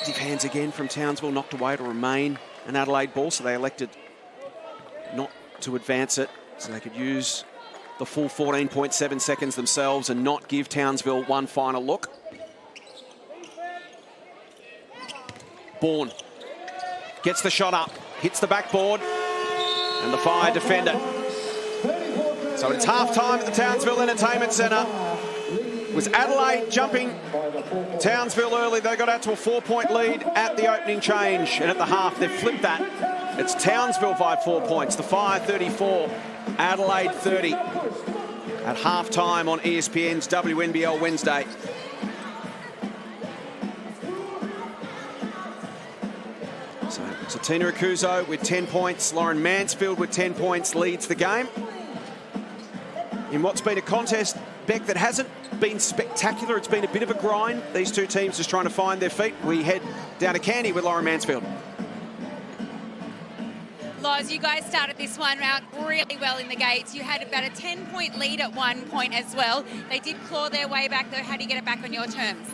Active hands again from Townsville, knocked away to remain an Adelaide ball, so they elected not to advance it, so they could use the full 14.7 seconds themselves and not give Townsville one final look. Bourne gets the shot up, hits the backboard, and the Fire defend it. So it's half-time at the Townsville Entertainment Centre. It was Adelaide jumping Townsville early. They got out to a 4-point lead at the opening change, and at the half they've flipped that. It's Townsville by 4 points. The Fire 34, Adelaide 30. At half-time on ESPN's WNBL Wednesday. So Tina Akuzo with 10 points. Lauren Mansfield with 10 points leads the game. In what's been a contest, Beck, that hasn't been spectacular. It's been a bit of a grind. These two teams just trying to find their feet. We head down to Candy with Lauren Mansfield. Loz, you guys started this one out really well in the gates. You had about a 10-point lead at one point as well. They did claw their way back, though. How do you get it back on your terms?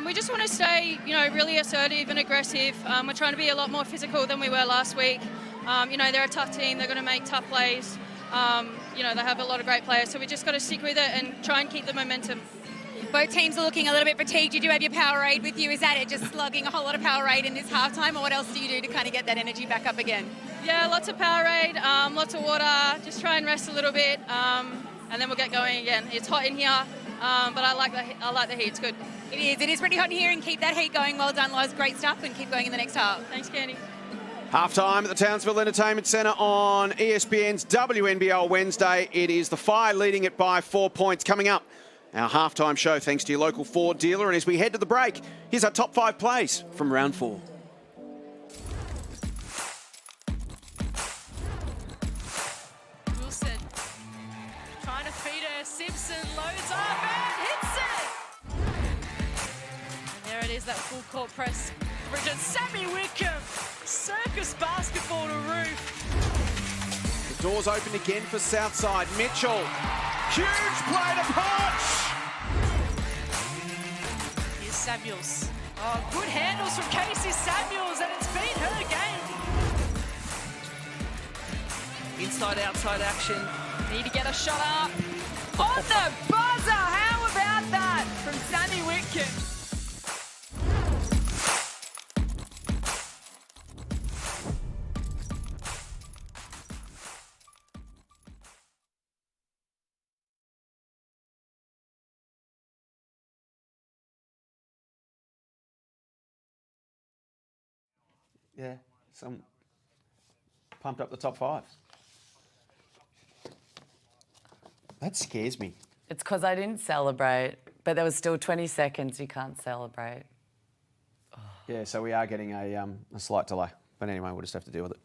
We just want to stay, really assertive and aggressive. We're trying to be a lot more physical than we were last week. They're a tough team. They're going to make tough plays. They have a lot of great players, so we just got to stick with it and try and keep the momentum. Both teams are looking a little bit fatigued. You do have your Powerade with you. Is that it, just slugging a whole lot of Powerade in this halftime, or what else do you do to kind of get that energy back up again? Yeah, lots of Powerade, lots of water. Just try and rest a little bit, and then we'll get going again. It's hot in here, but I like the heat. It's good. It is pretty hot in here, and keep that heat going. Well done, Loz. Great stuff, and keep going in the next half. Thanks, Candy. Half-time at the Townsville Entertainment Centre on ESPN's WNBL Wednesday. It is the Fire leading it by 4 points. Coming up, our half-time show thanks to your local Ford dealer. And as we head to the break, here's our top 5 plays from round 4. Wilson trying to feed her. Simpson loads up and hits it. And there it is, that full court press. Bridget, Sammy Wickham, circus basketball to roof. The doors open again for Southside. Mitchell, huge play to punch. Here's Samuels. Oh, good handles from Casey Samuels, and it's been her game. Inside-outside action. Need to get a shot up. On the buzzer, how about that from Sammy Wickham? Yeah, some pumped up the top 5. That scares me. It's because I didn't celebrate, but there was still 20 seconds. You can't celebrate. Oh. Yeah, so we are getting a slight delay. But anyway, we'll just have to deal with it.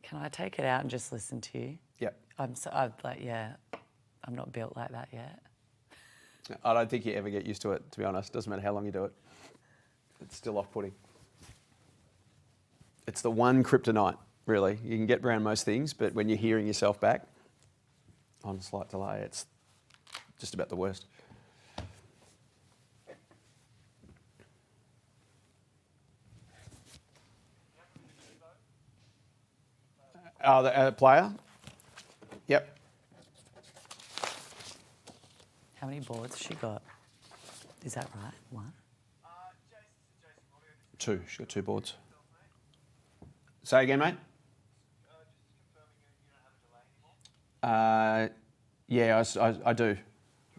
Can I take it out and just listen to you? Yep. I'm not built like that yet. I don't think you ever get used to it, to be honest. Doesn't matter how long you do it. It's still off-putting. It's the one kryptonite, really. You can get around most things, but when you're hearing yourself back on a slight delay, it's just about the worst. The player? Yep. How many boards she got? Is that right? 1? 2. She's got 2 boards. Say again, mate? Yeah, I do.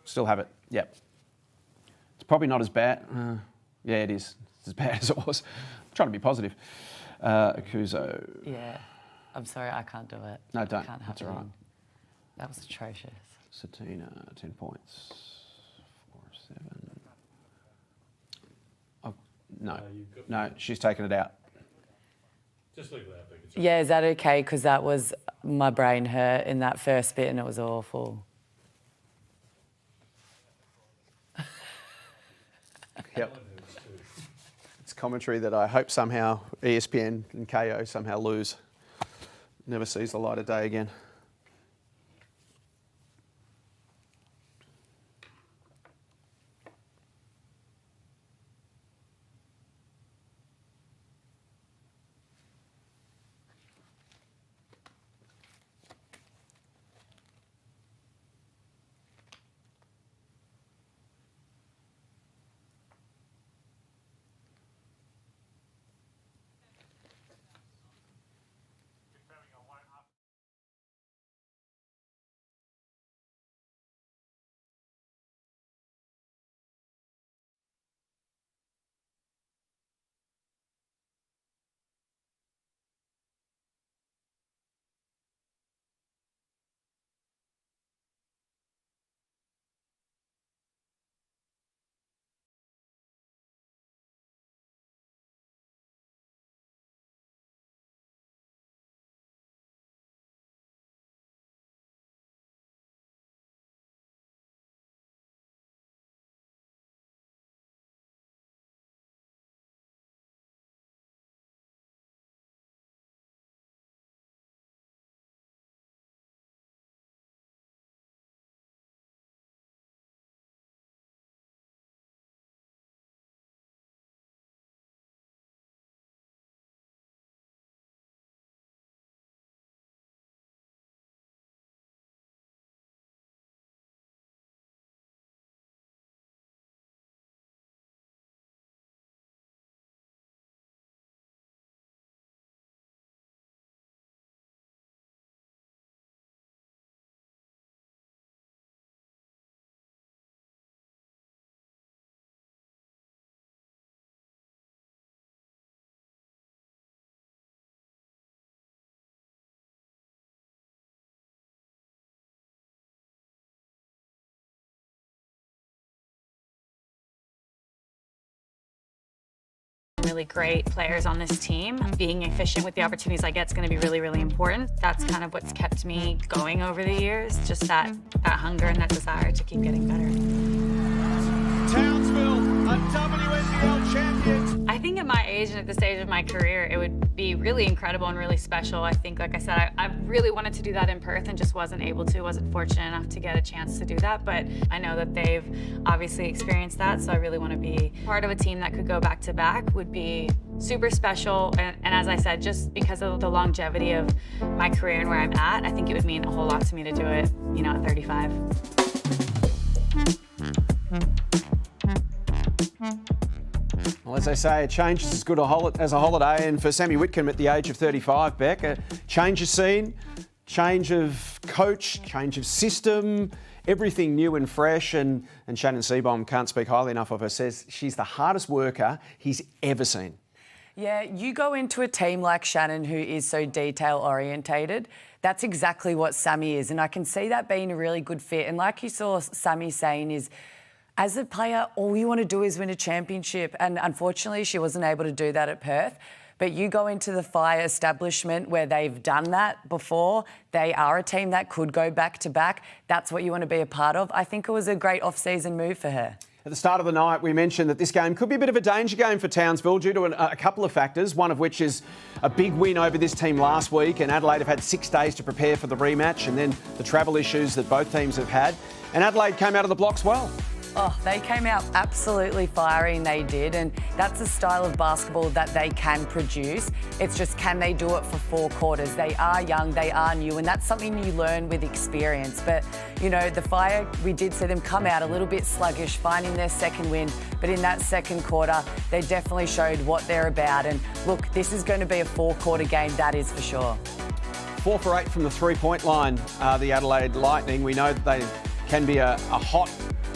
Still have it. Yep. It's probably not as bad. Yeah, it is. It's as bad as it was. I'm trying to be positive. Akuzo. Yeah. I'm sorry, I can't do it. No, don't. Can't have That's all right. That was atrocious. Satina, 10 points. 4 of 7. No, she's taken it out. Just leave it out. Yeah, is that okay? Because that was, my brain hurt in that first bit and it was awful. Yep. It's commentary that I hope somehow ESPN and KO somehow lose. Never sees the light of day again. really great players on this team. Being efficient with the opportunities I get is going to be really, really important. That's kind of what's kept me going over the years, just that hunger and that desire to keep getting better. Townsville are WNBL champions. I think at my age and at this stage of my career, it would be really incredible and really special. I think, like I said, I really wanted to do that in Perth and just wasn't able to, wasn't fortunate enough to get a chance to do that. But I know that they've obviously experienced that, so I really want to be part of a team that could go back to back would be super special. And as I said, just because of the longevity of my career and where I'm at, I think it would mean a whole lot to me to do it, you know, at 35. Well, as they say, a change is as good as a holiday, and for Sammy Whitcomb at the age of 35, Beck, a change of scene, change of coach, change of system, everything new and fresh, and Shannon Seebohm can't speak highly enough of her, says she's the hardest worker he's ever seen. Yeah, you go into a team like Shannon who is so detail-orientated. That's exactly what Sammy is, and I can see that being a really good fit. And like you saw Sammy saying is, as a player, all you want to do is win a championship. And unfortunately, she wasn't able to do that at Perth. But you go into the Fire establishment where they've done that before. They are a team that could go back to back. That's what you want to be a part of. I think it was a great off-season move for her. At the start of the night, we mentioned that this game could be a bit of a danger game for Townsville due to a couple of factors, one of which is a big win over this team last week, and Adelaide have had 6 days to prepare for the rematch, and then the travel issues that both teams have had. And Adelaide came out of the blocks well. Oh, they came out absolutely firing, they did, and that's a style of basketball that they can produce. It's just, can they do it for 4 quarters? They are young, they are new, and that's something you learn with experience. But, you know, the Fire, we did see them come out a little bit sluggish, finding their second win, but in that second quarter, they definitely showed what they're about. And look, this is going to be a 4-quarter game, that is for sure. 4 for 8 from the three-point line, the Adelaide Lightning. We know that they can be a hot,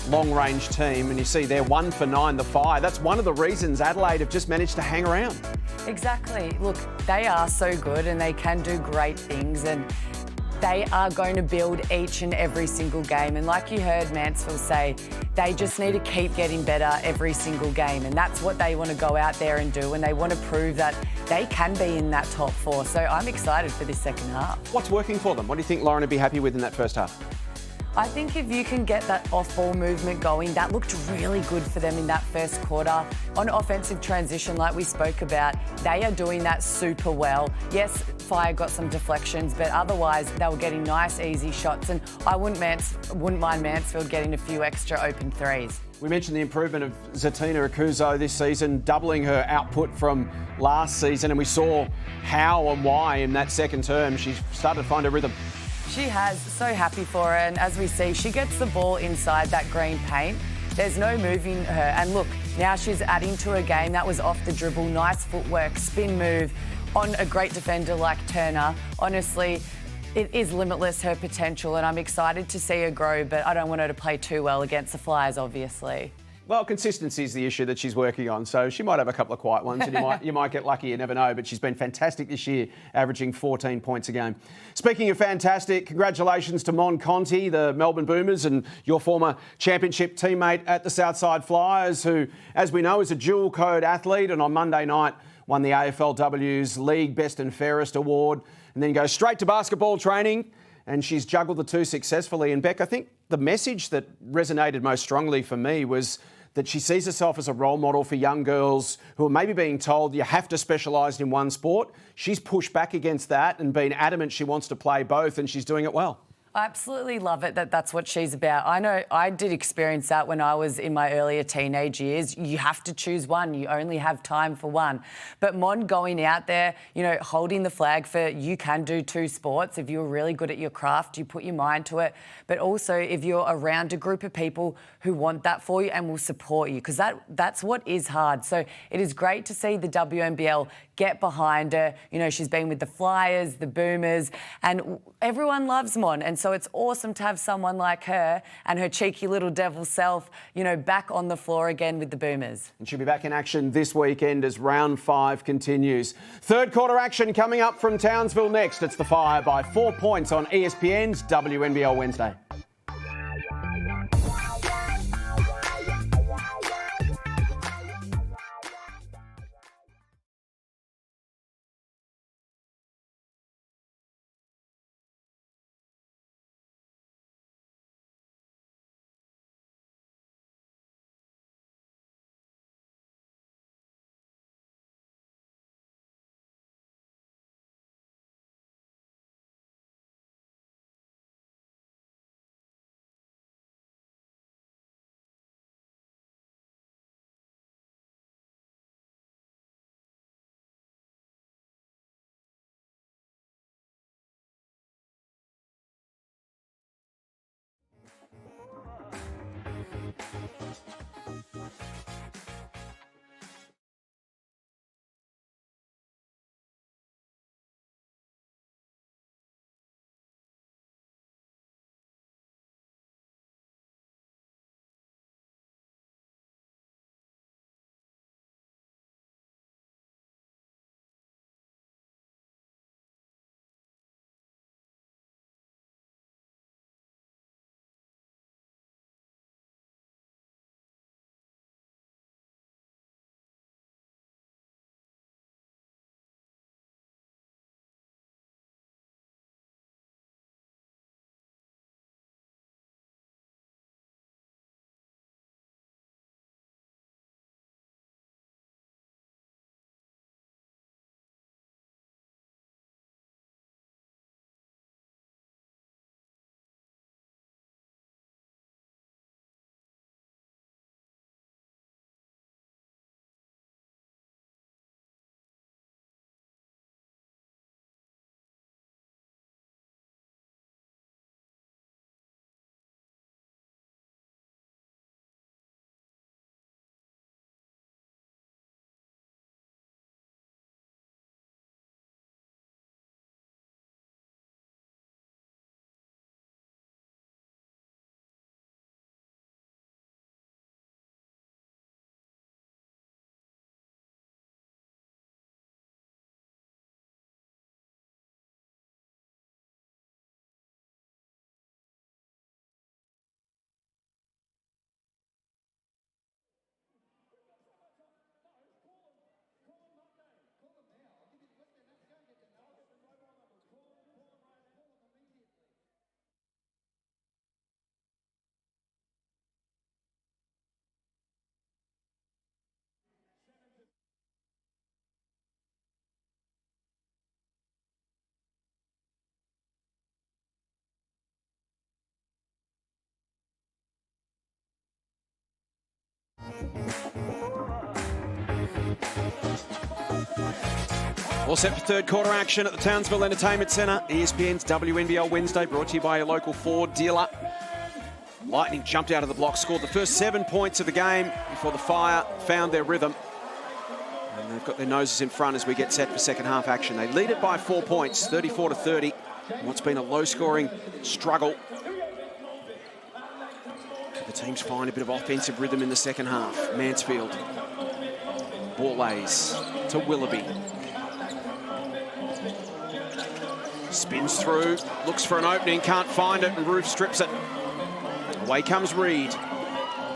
long-range team, and you see they're 1 for 9, the Fire. That's one of the reasons Adelaide have just managed to hang around. Exactly. Look, they are so good and they can do great things, and they are going to build each and every single game. And like you heard Mansfield say, they just need to keep getting better every single game, and that's what they want to go out there and do, and they want to prove that they can be in that top 4. So I'm excited for this second half. What's working for them? What do you think Lauren would be happy with in that first half? I think if you can get that off-ball movement going, that looked really good for them in that first quarter. On offensive transition, like we spoke about, they are doing that super well. Yes, Fire got some deflections, but otherwise they were getting nice, easy shots, and I wouldn't mind Mansfield getting a few extra open threes. We mentioned the improvement of Zatina Akuzo this season, doubling her output from last season, and we saw how and why in that second term she started to find her rhythm. She has, so happy for her, and as we see, she gets the ball inside that green paint. There's no moving her, and look, now she's adding to her game. That was off the dribble, nice footwork, spin move on a great defender like Turner. Honestly, it is limitless, her potential, and I'm excited to see her grow, but I don't want her to play too well against the Flyers, obviously. Well, consistency is the issue that she's working on, so she might have a couple of quiet ones and you might get lucky, you never know, but she's been fantastic this year, averaging 14 points a game. Speaking of fantastic, congratulations to Mon Conti, the Melbourne Boomers, and your former championship teammate at the Southside Flyers, who, as we know, is a dual-code athlete, and on Monday night won the AFLW's League Best and Fairest Award, and then goes straight to basketball training, and she's juggled the two successfully. And Beck, I think the message that resonated most strongly for me was that she sees herself as a role model for young girls who are maybe being told you have to specialise in one sport. She's pushed back against that and been adamant she wants to play both, and she's doing it well. I absolutely love it that that's what she's about. I know I did experience that when I was in my earlier teenage years. You have to choose one. You only have time for one. But Mon going out there, you know, holding the flag for you can do 2 sports. If you're really good at your craft, you put your mind to it. But also if you're around a group of people who want that for you and will support you, because that's what is hard. So it is great to see the WNBL get behind her. You know, she's been with the Flyers, the Boomers, and everyone loves Mon. And so it's awesome to have someone like her and her cheeky little devil self, you know, back on the floor again with the Boomers. And she'll be back in action this weekend as round 5 continues. Third quarter action coming up from Townsville next. It's the Fire by 4 points on ESPN's WNBL Wednesday. All set for third quarter action at the Townsville Entertainment Centre. ESPN's WNBL Wednesday, brought to you by your local Ford dealer. Lightning jumped out of the block, scored the first 7 points of the game before the Fire found their rhythm. And they've got their noses in front as we get set for second half action. They lead it by 4 points, 34-30. What's been a low-scoring struggle. The teams find a bit of offensive rhythm in the second half. Mansfield. Ball lays to Willoughby. Spins through, looks for an opening, can't find it, and Roof strips it. Away comes Reed.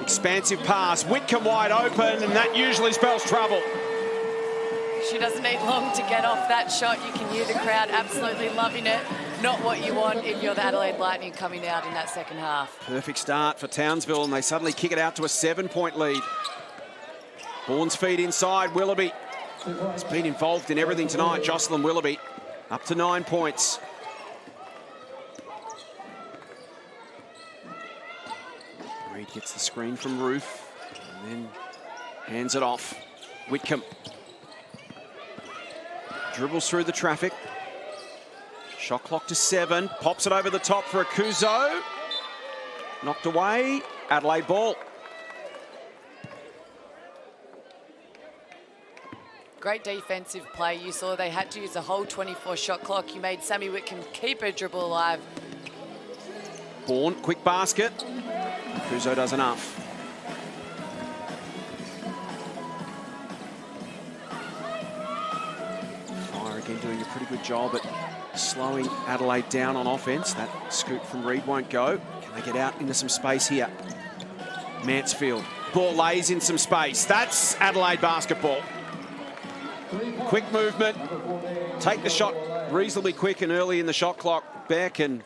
Expansive pass, Whitcomb wide open, and that usually spells trouble. She doesn't need long to get off that shot. You can hear the crowd absolutely loving it. Not what you want if you're the Adelaide Lightning coming out in that second half. Perfect start for Townsville, and they suddenly kick it out to a 7-point lead. Bourne's feed inside, Willoughby has been involved in everything tonight. Jocelyn Willoughby up to 9 points. Reed gets the screen from Roof and then hands it off. Whitcomb dribbles through the traffic. Shot clock to 7. Pops it over the top for Akuzo. Knocked away. Adelaide ball. Great defensive play. You saw they had to use a whole 24 shot clock. You made Sammy Whitcomb keep her dribble alive. Bourne, quick basket. Akuzo does enough. Fire again doing a pretty good job at slowing Adelaide down on offense. That scoop from Reed won't go. Can they get out into some space here? Mansfield. Ball lays in some space. That's Adelaide basketball. Quick movement. Take the shot reasonably quick and early in the shot clock. Beck, and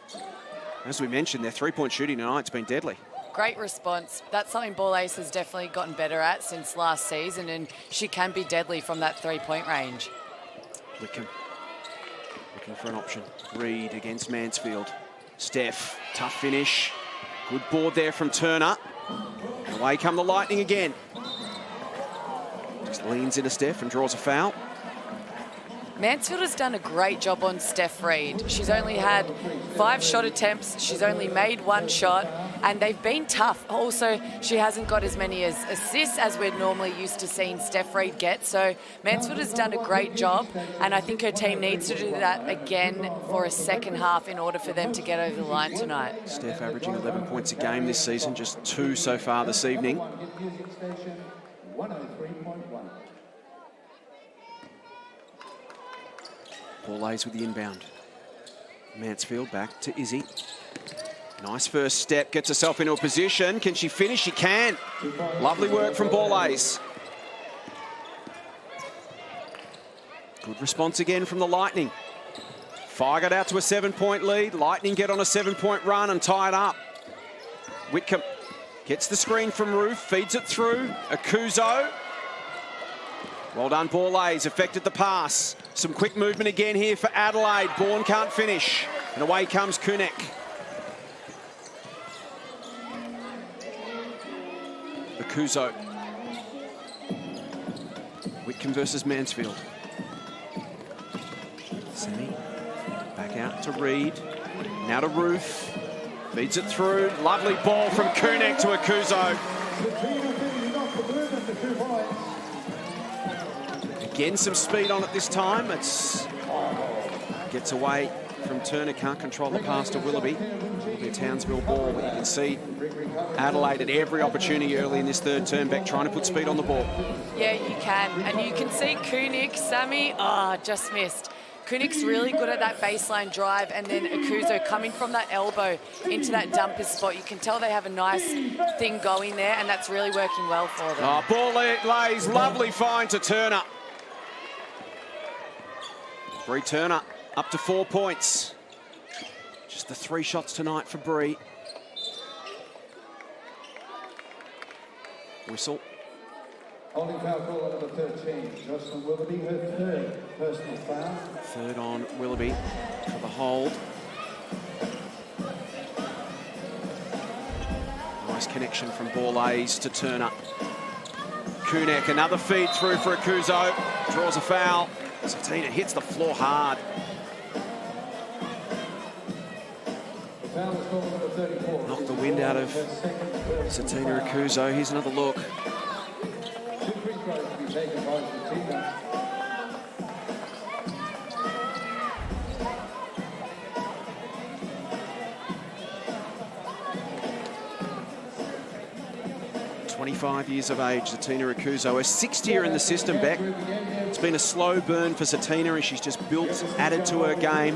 as we mentioned, their three-point shooting tonight's been deadly. Great response. That's something Ball Ace has definitely gotten better at since last season, and she can be deadly from that three-point range. Whitcomb looking for an option. Reed against Mansfield. Steph, tough finish. Good board there from Turner. And away come the Lightning again. Just leans into Steph and draws a foul. Mansfield has done a great job on Steph Reed. She's only had 5 shot attempts. She's only made 1 shot, and they've been tough. Also, she hasn't got as many assists as we're normally used to seeing Steph Reed get. So Mansfield has done a great job, and I think her team needs to do that again for a second half in order for them to get over the line tonight. Steph averaging 11 points a game this season, just 2 so far this evening. Ball lays with the inbound. Mansfield back to Izzy. Nice first step, gets herself into a position. Can she finish? She can. Lovely work from Ball lays. Good response again from the Lightning. Fire got out to a 7-point lead. Lightning get on a 7-point run and tie it up. Whitcomb gets the screen from Roof, feeds it through. Akuzo. Well done, Ball lays, affected the pass. Some quick movement again here for Adelaide. Bourne can't finish. And away comes Cygnett. Akuzo. Whitcomb versus Mansfield. Sammy back out to Reed. Now to Roof. Feeds it through. Lovely ball from Cygnett to Akuzo. Again, some speed on it this time. It's gets away from Turner, can't control the pass to Willoughby. It'll be a Townsville ball, but you can see Adelaide at every opportunity early in this third term back trying to put speed on the ball. Yeah, you can. And you can see Cygnett, Sammy, just missed. Cynnett's really good at that baseline drive, and then Akuzo coming from that elbow into that dumper spot. You can tell they have a nice thing going there, and that's really working well for them. Ball lays, lovely find to Turner. Bree Turner up to 4 points. Just the 3 shots tonight for Bree. Whistle. Holding foul call at number 13, Jocelyn Willoughby, her third personal foul. Third on Willoughby for the hold. Nice connection from Ball lays to Turner. Cygnett, another feed through for Akuzo. Draws a foul. Cygnett hits the floor hard. Knocked the wind out of Cygnett Akuzo. Here's another look. 25 years of age, Cygnett Akuzo. Her 6th year in the system, Beck. It's been a slow burn for Cygnett, and she's just built, added to her game,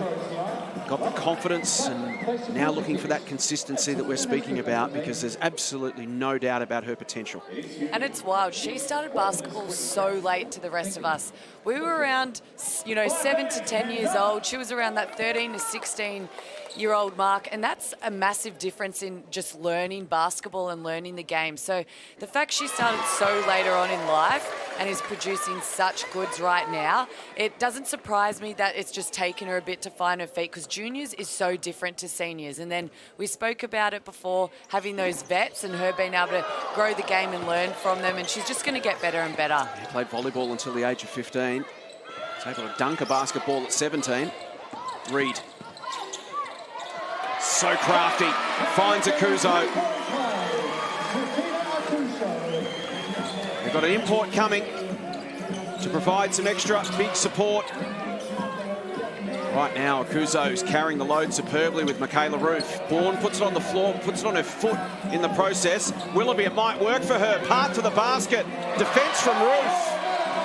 got the confidence, and now looking for that consistency that we're speaking about, because there's absolutely no doubt about her potential. And it's wild. She started basketball so late to the rest of us. We were around, 7 to 10 years old. She was around that 13 to 16-year-old mark, and that's a massive difference in just learning basketball and learning the game. So the fact she started so later on in life and is producing such goods right now, it doesn't surprise me that it's just taken her a bit to find her feet, because juniors is so different to seniors. And then we spoke about it before, having those vets and her being able to grow the game and learn from them, and she's just going to get better and better. She played volleyball until the age of 15. Was able to dunk a basketball at 17. Reed. So crafty. Finds Akuzo. They've got an import coming to provide some extra big support. Right now, Akuzo's carrying the load superbly with Michaela Roof. Bourne puts it on the floor, puts it on her foot in the process. Willoughby, it might work for her. Part to the basket. Defence from Roof.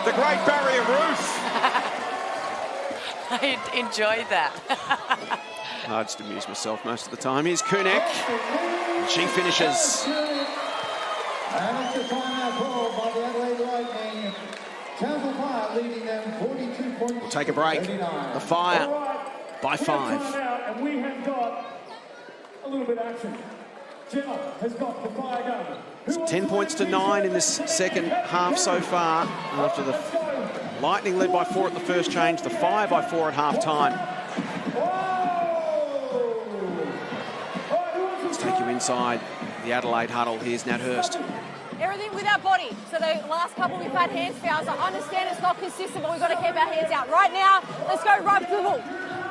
The Great Barrier Roof. I enjoyed that. I just amuse myself most of the time. Here's Cygnett. She finishes. And it's a timeout call by the Adelaide Lightning. Townsville Fire leading them 42 points. We'll take a break. The Fire by 5. And we have got a little bit of action. Gemma has got the Fire gun. It's 10 points to 9 in this second half so far. After the Lightning led by 4 at the first change, the Fire by 4 at half time. Let's take you inside the Adelaide huddle. Here's Nat Hurst. Everything with our body. So the last couple we've had hands fouls. I understand it's not consistent, but we've got to keep our hands out. Right now, let's go rub dribble.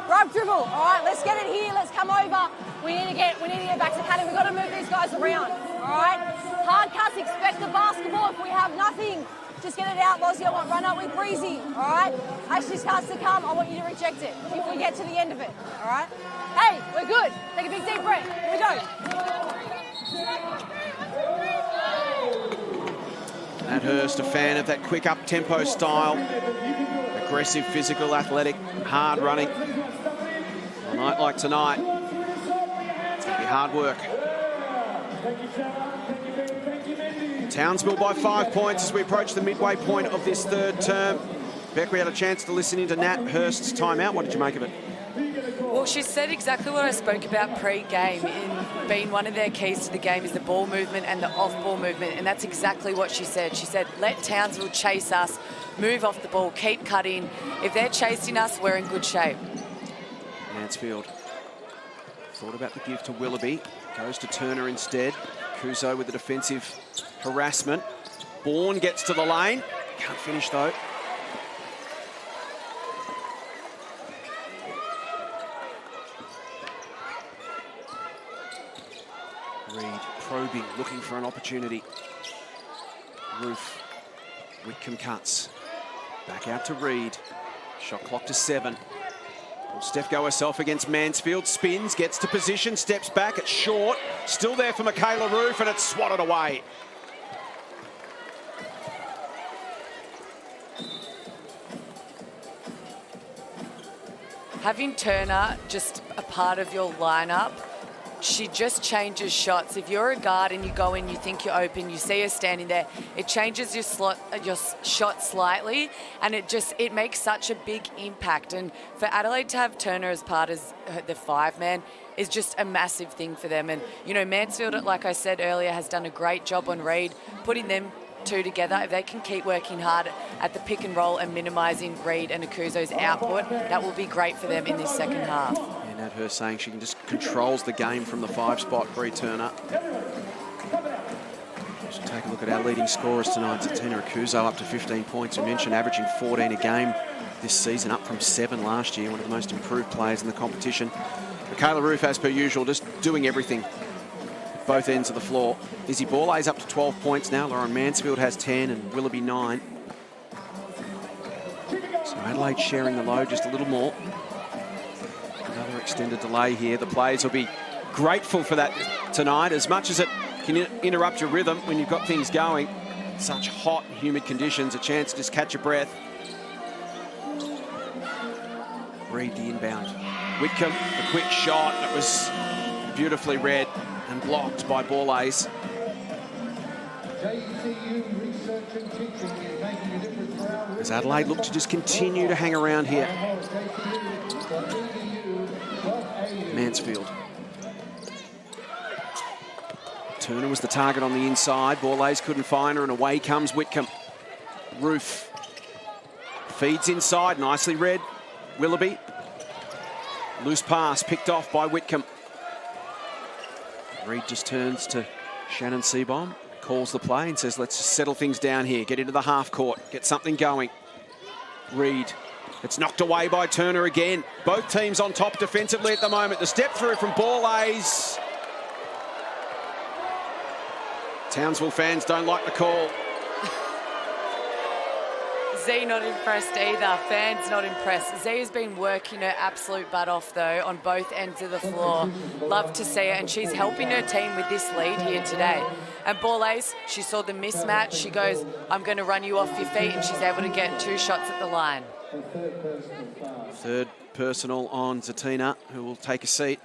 Rub dribble. All right, let's get it here. Let's come over. We need to get back to cutting. We've got to move these guys around. All right. Hard cuts, expect the basketball. If we have nothing, just get it out, Lozzie. I want run up with Breezy. All right. Ashley starts to come. I want you to reject it if we get to the end of it. All right. Hey, we're good. Take a big deep breath. Here we go. Nat Hurst, a fan of that quick up-tempo style. Aggressive, physical, athletic, hard running. On a night like tonight, it's going to be hard work. Townsville by 5 points as we approach the midway point of this third term. Beck, we had a chance to listen into Nat Hurst's timeout. What did you make of it? Well, she said exactly what I spoke about pre-game, in being one of their keys to the game is the ball movement and the off-ball movement, and that's exactly what she said. She said, let Townsville chase us, move off the ball, keep cutting. If they're chasing us, we're in good shape. Mansfield thought about the give to Willoughby, goes to Turner instead. Akuzo with the defensive harassment. Bourne gets to the lane, can't finish though. Reed probing, looking for an opportunity. Roof, Whitcomb cuts. Back out to Reed. Shot clock to 7. Will Steph go herself against Mansfield? Spins, gets to position, steps back, it's short. Still there for Michaela Roof, and it's swatted away. Having Turner just a part of your lineup, she just changes shots. If you're a guard and you go in, you think you're open, you see her standing there, it changes your shot slightly, and it makes such a big impact. And for Adelaide to have Turner as part of the 5-man is just a massive thing for them. And, Mansfield, like I said earlier, has done a great job on Reed, putting them two together. If they can keep working hard at the pick and roll and minimising Reed and Akuzo's output, that will be great for them in this second half. Nat Hurst saying she can just controls the game from the 5 spot, Bree Turner. Should take a look at our leading scorers tonight. Tina Akuzo up to 15 points. We mentioned averaging 14 a game this season, up from 7 last year. One of the most improved players in the competition. Michaela Roof, as per usual, just doing everything at both ends of the floor. Izzy Borlay's up to 12 points now. Lauren Mansfield has 10 and Willoughby 9. So Adelaide sharing the load just a little more. Another extended delay here. The players will be grateful for that tonight, as much as it can interrupt your rhythm when you've got things going. Such hot, humid conditions, a chance to just catch your breath. Read the inbound. Whitcomb, the quick shot. It was beautifully read and blocked by Borlays. As Adelaide look to just continue to hang around here. Mansfield. Turner was the target on the inside. Borlays couldn't find her, and away comes Whitcomb. Roof feeds inside, nicely read. Willoughby. Loose pass picked off by Whitcomb. Reid just turns to Shannon Seabohm, calls the play and says, let's just settle things down here, get into the half court, get something going. Reid. It's knocked away by Turner again. Both teams on top defensively at the moment. The step through from Borlays. Townsville fans don't like the call. Z not impressed either. Fans not impressed. Z has been working her absolute butt off, though, on both ends of the floor. Love to see her, and she's helping her team with this lead here today. And Borlays, she saw the mismatch. She goes, I'm going to run you off your feet, and she's able to get 2 shots at the line. Third personal on Zatina, who will take a seat.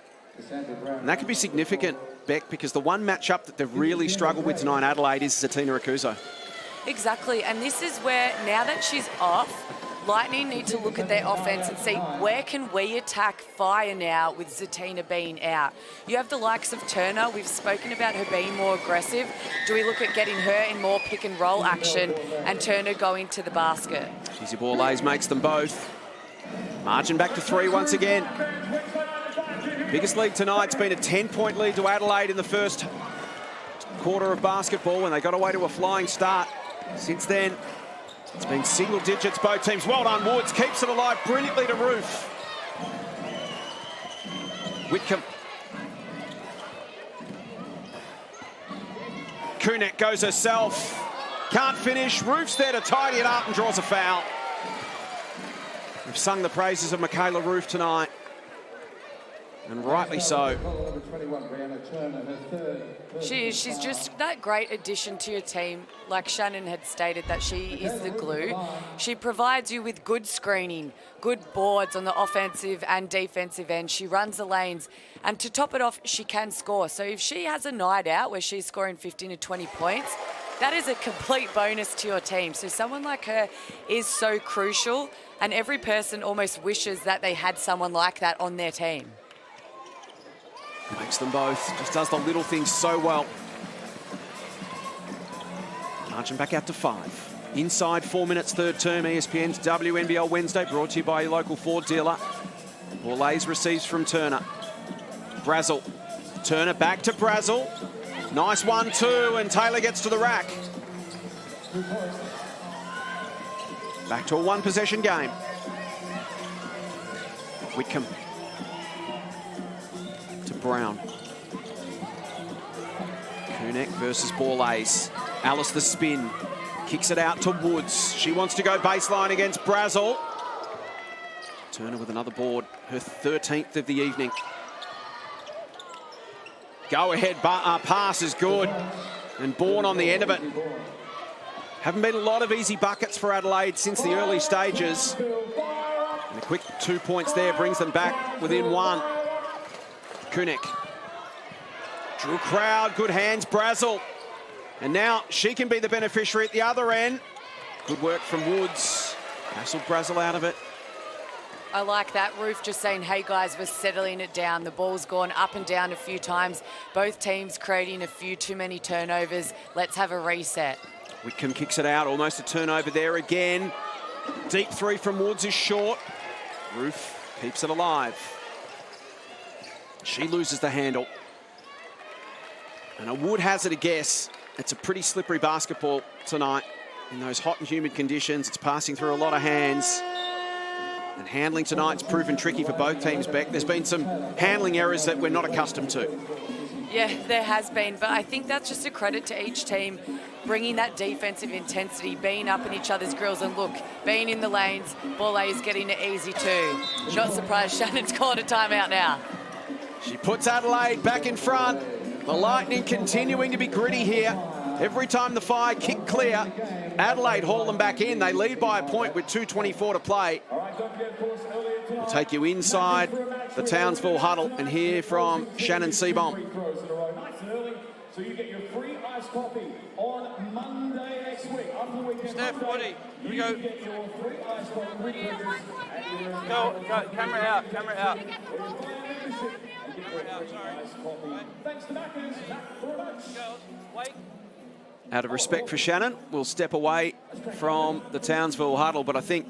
And that could be significant, Beck, because the one matchup that they've really struggled with tonight, Adelaide, is Zatina Akuzo. Exactly, and this is where, now that she's off, Lightning need to look at their offense and see where can we attack fire now with Zatina being out. You have the likes of Turner. We've spoken about her being more aggressive. Do we look at getting her in more pick and roll action and Turner going to the basket? Izzy Borlays makes them both. Margin back to 3 once again. Biggest lead tonight's been a 10-point lead to Adelaide in the first quarter of basketball when they got away to a flying start. Since then, it's been single digits, both teams. Well done, Woods. Keeps it alive brilliantly to Roof. Whitcomb. Cygnett goes herself. Can't finish. Roof's there to tidy it up and draws a foul. We've sung the praises of Michaela Roof tonight. And rightly so. She's just that great addition to your team. Like Shannon had stated, that she is the glue. She provides you with good screening, good boards on the offensive and defensive end. She runs the lanes. And to top it off, she can score. So if she has a night out where she's scoring 15 to 20 points, that is a complete bonus to your team. So someone like her is so crucial. And every person almost wishes that they had someone like that on their team. Makes them both. Just does the little things so well. Marching back out to 5. Inside 4 minutes, third term. ESPN's WNBL Wednesday, brought to you by your local Ford dealer. Borlays receives from Turner. Brazel. Turner back to Brazel. Nice 1-2, and Taylor gets to the rack. Back to a one-possession game. Whitcomb. Brown. Cygnett versus Borlays. Alice the spin. Kicks it out to Woods. She wants to go baseline against Brazel. Turner with another board. Her 13th of the evening. Go ahead pass is good. And Bourne on the end of it. Haven't been a lot of easy buckets for Adelaide since the early stages. And a quick 2 points there brings them back within 1. Cygnett. Drew crowd, good hands, Brazel. And now she can be the beneficiary at the other end. Good work from Woods. Hassled Brazel out of it. I like that. Roof just saying, hey guys, we're settling it down. The ball's gone up and down a few times. Both teams creating a few too many turnovers. Let's have a reset. Whitcomb kicks it out, almost a turnover there again. Deep 3 from Woods is short. Roof keeps it alive. She loses the handle. And I would hazard a guess It's a pretty slippery basketball tonight. In those hot and humid conditions, it's passing through a lot of hands. And handling tonight's proven tricky for both teams, Beck. There's been some handling errors that we're not accustomed to. Yeah, there has been, but I think that's just a credit to each team, bringing that defensive intensity, being up in each other's grills, and look, being in the lanes, bola is getting it easy too. Not surprised Shannon's called a timeout now. She puts Adelaide back in front. The Lightning continuing to be gritty here. Every time the Fire kick clear, Adelaide haul them back in. They lead by a point with 2:24 to play. We'll take you inside the Townsville huddle and hear from Shannon Seebohm. So you get your free ice coffee on Monday next week. After the weekend, Steph, Woody, here we go. get your free ice coffee. Go, camera out, camera out. Thanks to Maccas. Girls, wait. Out of respect for Shannon, we'll step away from the Townsville huddle, but I think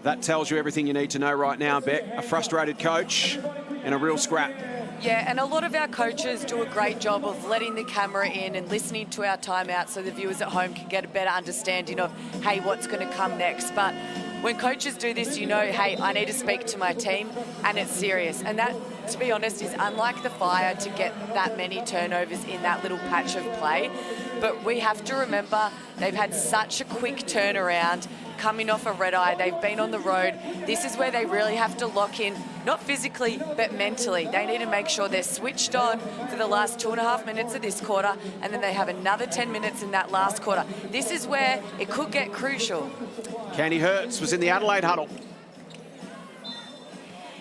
that tells you everything you need to know right now, Beck. A frustrated coach and a real scrap. Yeah, and a lot of our coaches do a great job of letting the camera in and listening to our timeouts so the viewers at home can get a better understanding of, hey, what's going to come next. But when coaches do this, you know, hey, I need to speak to my team, and it's serious. And that, to be honest, is unlike the Fire to get that many turnovers in that little patch of play. But we have to remember they've had such a quick turnaround coming off a red eye. They've been on the road. This is where they really have to lock in, not physically, but mentally. They need to make sure they're switched on for the last 2.5 minutes of this quarter, and then they have another 10 minutes in that last quarter. This is where it could get crucial. Candy Hertz was in the Adelaide huddle.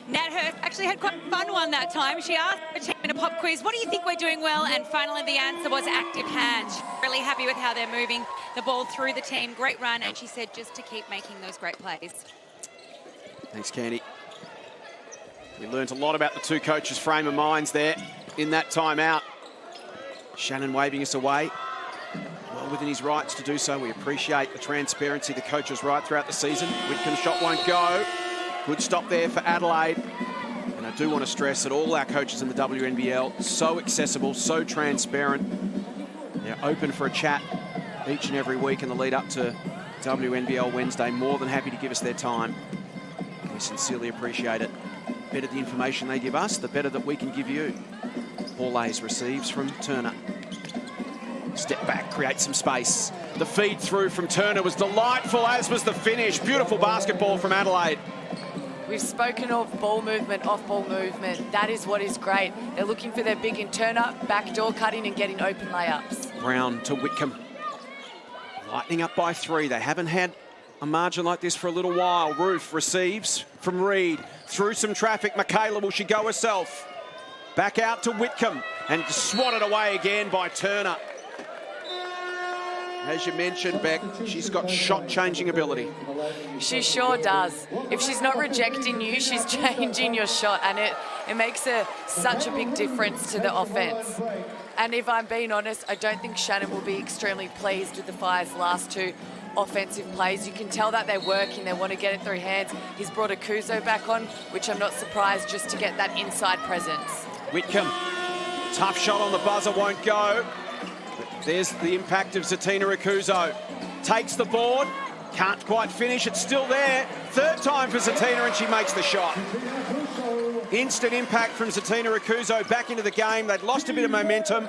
Nat Hurst actually had quite a fun one that time. She asked the team in a pop quiz, what do you think we're doing well? And finally the answer was active hands. She's really happy with how they're moving the ball through the team. Great run, and she said just to keep making those great plays. Thanks, Candy. We learned a lot about the two coaches' frame of minds there in that timeout. Shannon waving us away. Well within his rights to do so. We appreciate the transparency the coaches right throughout the season. Whitcomb's shot won't go. Good stop there for Adelaide. And I do want to stress that all our coaches in the WNBL, so accessible, so transparent. They're open for a chat each and every week in the lead up to WNBL Wednesday. More than happy to give us their time. We sincerely appreciate it. The better the information they give us, the better that we can give you. Borlase receives from Turner. Step back, create some space. The feed through from Turner was delightful, as was the finish. Beautiful basketball from Adelaide. We've spoken of ball movement, off-ball movement. That is what is great. They're looking for their big in turn-up, backdoor cutting and getting open layups. Brown to Whitcomb. Lightning up by 3. They haven't had a margin like this for a little while. Roof receives from Reed. Through some traffic, Michaela, will she go herself? Back out to Whitcomb and swatted away again by Turner. As you mentioned, Beck, she's got shot-changing ability. She sure does. If she's not rejecting you, she's changing your shot, and it makes such a big difference to the offense. And if I'm being honest, I don't think Shannon will be extremely pleased with the Fire's last 2 offensive plays. You can tell that they're working, they want to get it through hands. He's brought Akuzo back on, which I'm not surprised, just to get that inside presence. Whitcomb, tough shot on the buzzer, won't go. There's the impact of Zatina Akuzo. Takes the board, can't quite finish, it's still there. Third time for Zatina and she makes the shot. Instant impact from Zatina Akuzo back into the game. They'd lost a bit of momentum.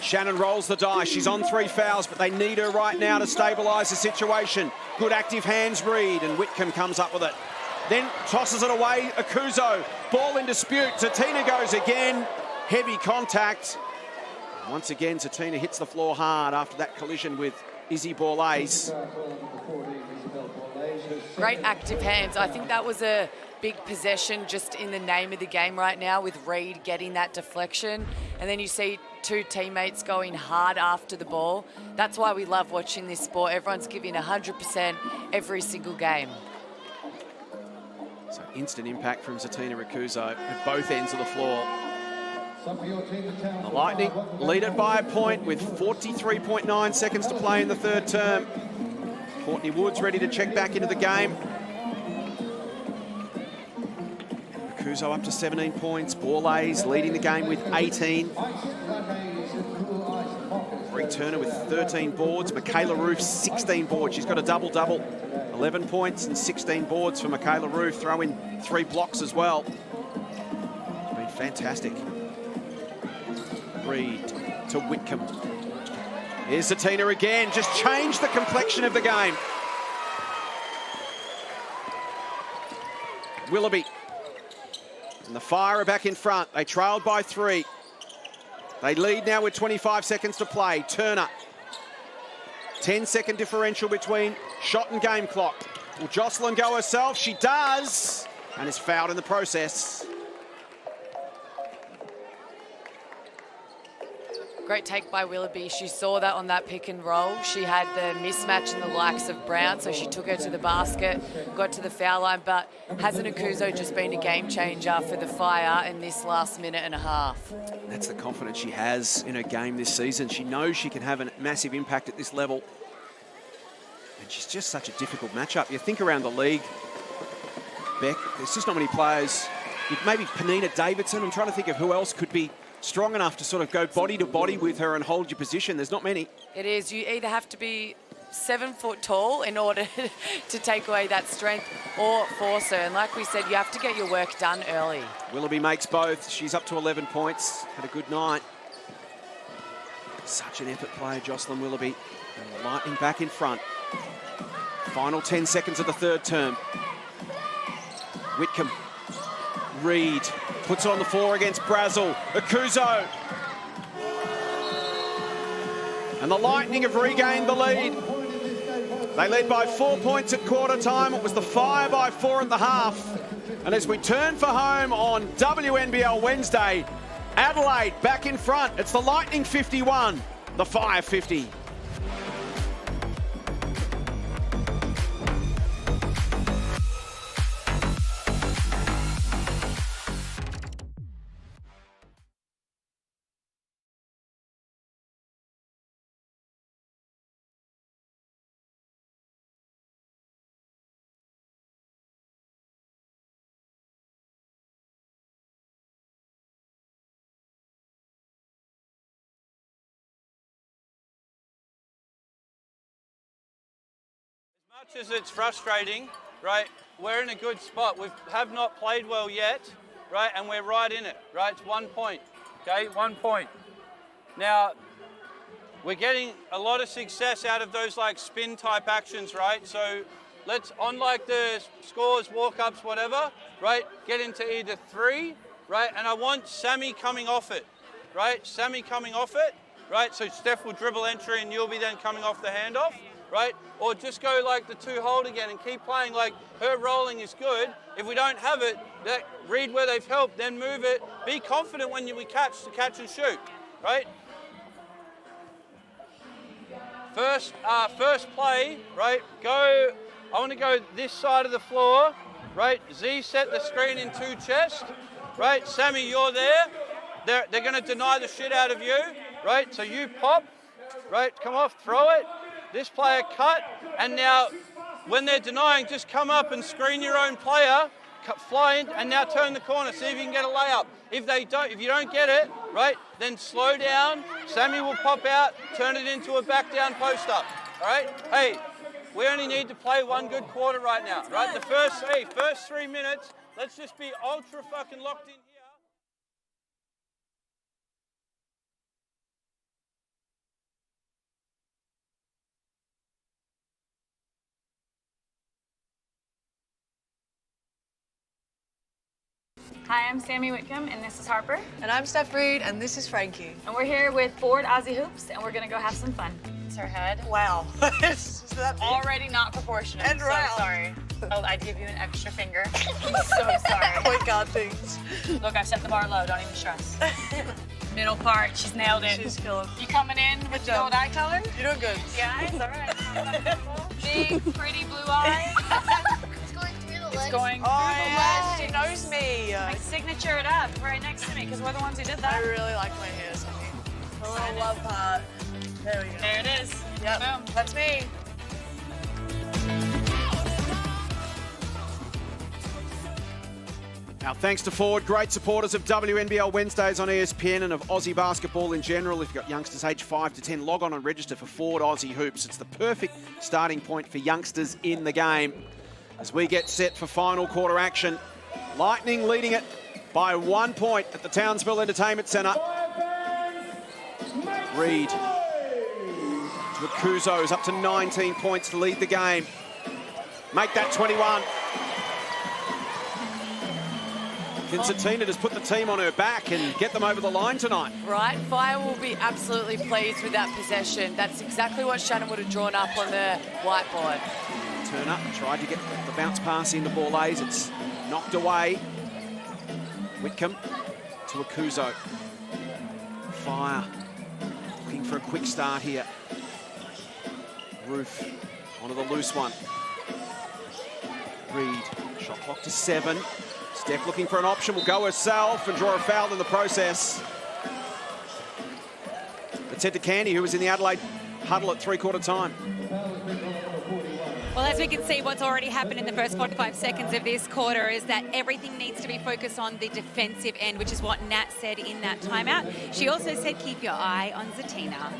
Shannon rolls the dice. She's on 3 fouls, but they need her right now to stabilise the situation. Good active hands read, and Whitcomb comes up with it. Then tosses it away, Akuzo. Ball in dispute. Zatina goes again. Heavy contact. Once again, Zatina hits the floor hard after that collision with Izzy Borlase. Great active hands. I think that was a big possession just in the name of the game right now, with Reed getting that deflection. And then you see 2 teammates going hard after the ball. That's why we love watching this sport. Everyone's giving 100% every single game. So instant impact from Zatina Akuzo at both ends of the floor. The Lightning lead it by a point with 43.9 seconds to play in the 3rd term. Courtney Woods ready to check back into the game. Okuso up to 17 points. Borlase leading the game with 18. Bree Turner with 13 boards. Michaela Roof, 16 boards. She's got a double-double. 11 points and 16 boards for Michaela Roof. Throw in 3 blocks as well. It's been fantastic. Reed to Whitcomb. Here's Zatina again. Just changed the complexion of the game. Willoughby. And the Fire are back in front. They trailed by 3. They lead now with 25 seconds to play. Turner. 10-second differential between shot and game clock. Will Jocelyn go herself? She does. And is fouled in the process. Great take by Willoughby. She saw that on that pick and roll. She had the mismatch in the likes of Brown, so she took her to the basket, got to the foul line, but hasn't Okuso just been a game changer for the Fire in this last minute and a half? That's the confidence she has in her game this season. She knows she can have a massive impact at this level. And she's just such a difficult matchup. You think around the league, Beck, there's just not many players. Maybe Penina Davidson. I'm trying to think of who else could be strong enough to sort of go body to body with her and hold your position. There's not many. It is. You either have to be 7 foot tall in order to take away that strength or force her. And like we said, you have to get your work done early. Willoughby makes both. She's up to 11 points. Had a good night. Such an effort player, Jocelyn Willoughby. And the Lightning back in front. Final 10 seconds of the third term. Whitcomb. Reed puts it on the floor against Brazel. Okuso. And the Lightning have regained the lead. They led by 4 points at quarter time. It was the Fire by 4 at the half. And as we turn for home on WNBL Wednesday, Adelaide back in front. It's the Lightning 51, the Fire 50. As much as it's frustrating, right, we're in a good spot. We have not played well yet, right, and we're right in it, right? It's 1 point, okay, 1 point. Now, we're getting a lot of success out of those like spin type actions, right? So let's, on like the scores, walk-ups, whatever, right, get into either 3, right, and I want Sammy coming off it, right? Sammy coming off it, right? So Steph will dribble entry and you'll be then coming off the handoff. Right? Or just go like the 2 hold again and keep playing like her rolling is good. If we don't have it, read where they've helped, then move it. Be confident when we catch to catch and shoot, right? First play, right? Go, I want to go this side of the floor, right? Z set the screen in 2 chest, right? Sammy, you're there. They're going to deny the shit out of you, right? So you pop, right? Come off, throw it. This player cut, and now when they're denying, just come up and screen your own player, fly in, and now turn the corner, see if you can get a layup. If you don't get it, right, then slow down. Sammy will pop out, turn it into a back down post up. All right? Hey, we only need to play 1 good quarter right now, right? The first 3 minutes, let's just be ultra fucking locked in. Hi, I'm Sammy Whitcomb, and this is Harper. And I'm Steph Reed, and this is Frankie. And we're here with Ford Aussie Hoops, and we're gonna go have some fun. It's her head. Wow. Is that Already not proportionate. And so round. sorry. Oh, I'd give you an extra finger. I'm so sorry. Point guard things. Look, I've set the bar low, don't even stress. Middle part, she's nailed it. She's killing. You coming in with gold eye color? You're doing good. Yeah, it's all right. Big, pretty blue eyes. It's going through the yeah, legs. she knows me. I signature it up right next to me because we're the ones who did that. I really like my hair, Sammy. The little love part. There we go. There it is. Yep. Boom. That's me. Our thanks to Ford, great supporters of WNBL Wednesdays on ESPN and of Aussie basketball in general. If you've got youngsters aged 5 to 10, log on and register for Ford Aussie Hoops. It's the perfect starting point for youngsters in the game. As we get set for final quarter action, Lightning leading it by 1 point at the Townsville Entertainment Centre. Reed to Akuzo is up to 19 points to lead the game. Make that 21. Concertina has put the team on her back and get them over the line tonight. Right, Fire will be absolutely pleased with that possession. That's exactly what Shannon would have drawn up on the whiteboard. Turner tried to get the bounce pass into Borlays. It's knocked away. Whitcomb to Akuzo. Fire looking for a quick start here. Roof onto the loose one. Reed, shot clock to 7. Steph looking for an option, will go herself and draw a foul in the process. It's head to Candy, who was in the Adelaide huddle at three-quarter time. Well, as we can see, what's already happened in the first 45 seconds of this quarter is that everything needs to be focused on the defensive end, which is what Nat said in that timeout. She also said, keep your eye on Zatina.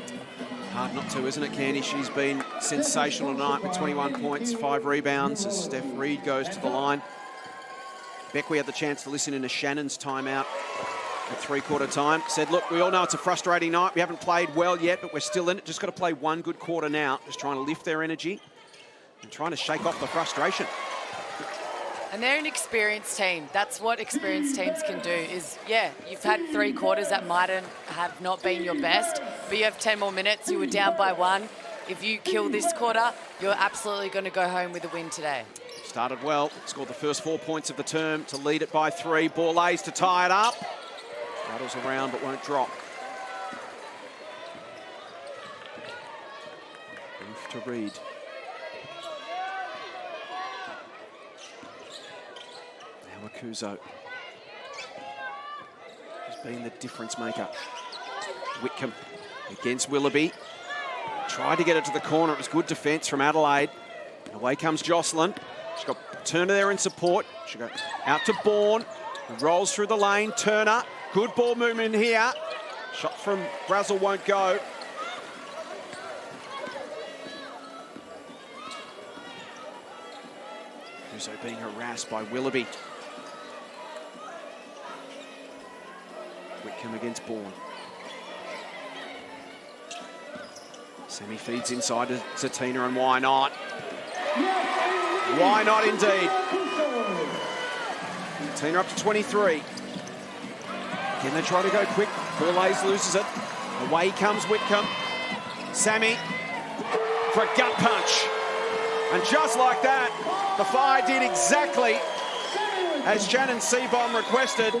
Hard not to, isn't it, Candy? She's been sensational tonight with 21 points, 5 rebounds as Steph Reed goes to the line. Beck, we had the chance to listen in to Shannon's timeout at three-quarter time. Said, look, we all know it's a frustrating night. We haven't played well yet, but we're still in it. Just got to play one good quarter now. Just trying to lift their energy and trying to shake off the frustration. And they're an experienced team. That's what experienced teams can do is, yeah, you've had 3 quarters that might have not been your best, but you have 10 more minutes. You were down by 1. If you kill this quarter, you're absolutely going to go home with a win today. Started well, scored the first 4 points of the term to lead it by 3. Borlays to tie it up. Rattles around but won't drop. Roof to Reed. Now Akuzo has been the difference maker. Whitcomb against Willoughby. Tried to get it to the corner. It was good defence from Adelaide. Away comes Jocelyn. She's got Turner there in support. She'll go out to Bourne. Rolls through the lane. Turner, good ball movement here. Shot from Brazel won't go. Uso being harassed by Willoughby. Whitcomb against Bourne. Sammy feeds inside to Zatina, and why not? Why not indeed? Zatina up to 23. Can they try to go quick? Borlays loses it. Away comes Whitcomb. Sammy for a gut punch. And just like that, the Fire did exactly as Shannon Seabom requested.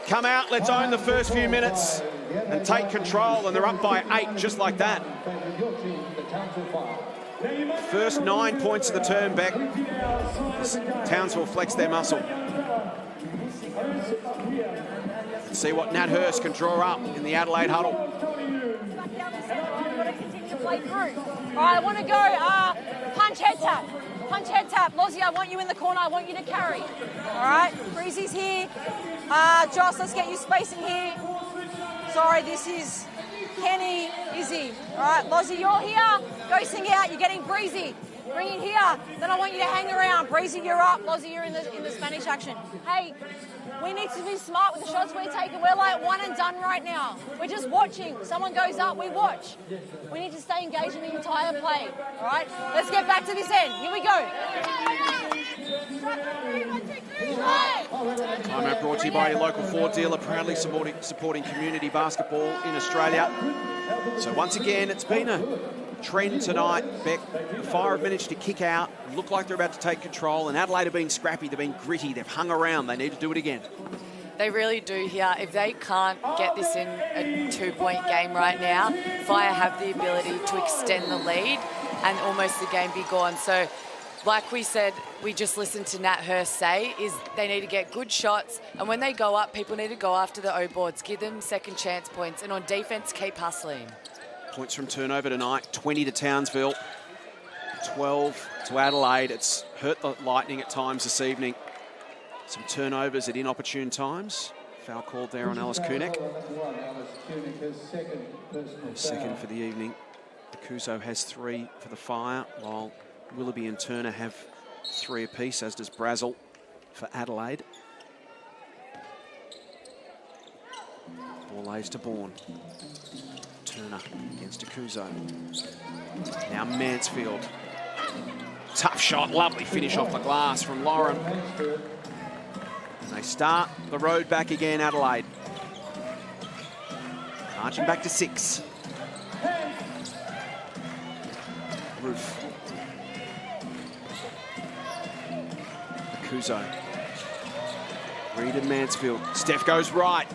Come out, let's own the first few minutes and take control, and they're up by 8 just like that. First 9 points of the term back. Townsville flex their muscle. Let's see what Nat Hurst can draw up in the Adelaide huddle. All right, I want to go punch head tap. Punch head tap. Lozzie, I want you in the corner. I want you to carry. All right, Breezy's here. Joss, let's get you spacing here. Sorry, this is Kenny, Izzy. All right, Lozzie, you're here. Go sing out. You're getting Breezy. Bring it here. Then I want you to hang around. Breezy, you're up. Lozzie, you're in the Spanish action. Hey, we need to be smart with the shots we're taking. We're like one and done right now. We're just watching. Someone goes up, we watch. We need to stay engaged in the entire play. All right, let's get back to this end. Here we go. Timeout brought to you by your local Ford dealer, proudly supporting community basketball in Australia. So once again, it's been a trend tonight. Beck, the Fire have managed to kick out, look like they're about to take control, and Adelaide have been scrappy, they've been gritty, they've hung around, they need to do it again. They really do here. If they can't get this in a 2-point game right now, Fire have the ability to extend the lead and almost the game be gone. So like we said, we just listened to Nat Hurst say, is they need to get good shots, and when they go up, people need to go after the O-boards, give them second chance points, and on defense, keep hustling. Points from turnover tonight, 20 to Townsville, 12 to Adelaide. It's hurt the Lightning at times this evening. Some turnovers at inopportune times. Foul called there on Alice Cygnett. Second for the evening. Kuzo has 3 for the Fire, while Willoughby and Turner have 3 apiece, as does Brazel for Adelaide. Ball lays to Bourne. Turner against Kuzo. Now Mansfield. Tough shot, lovely finish off the glass from Lauren. And they start the road back again, Adelaide. Marching back to 6. Roof. Kuzo. Reed and Mansfield. Steph goes right.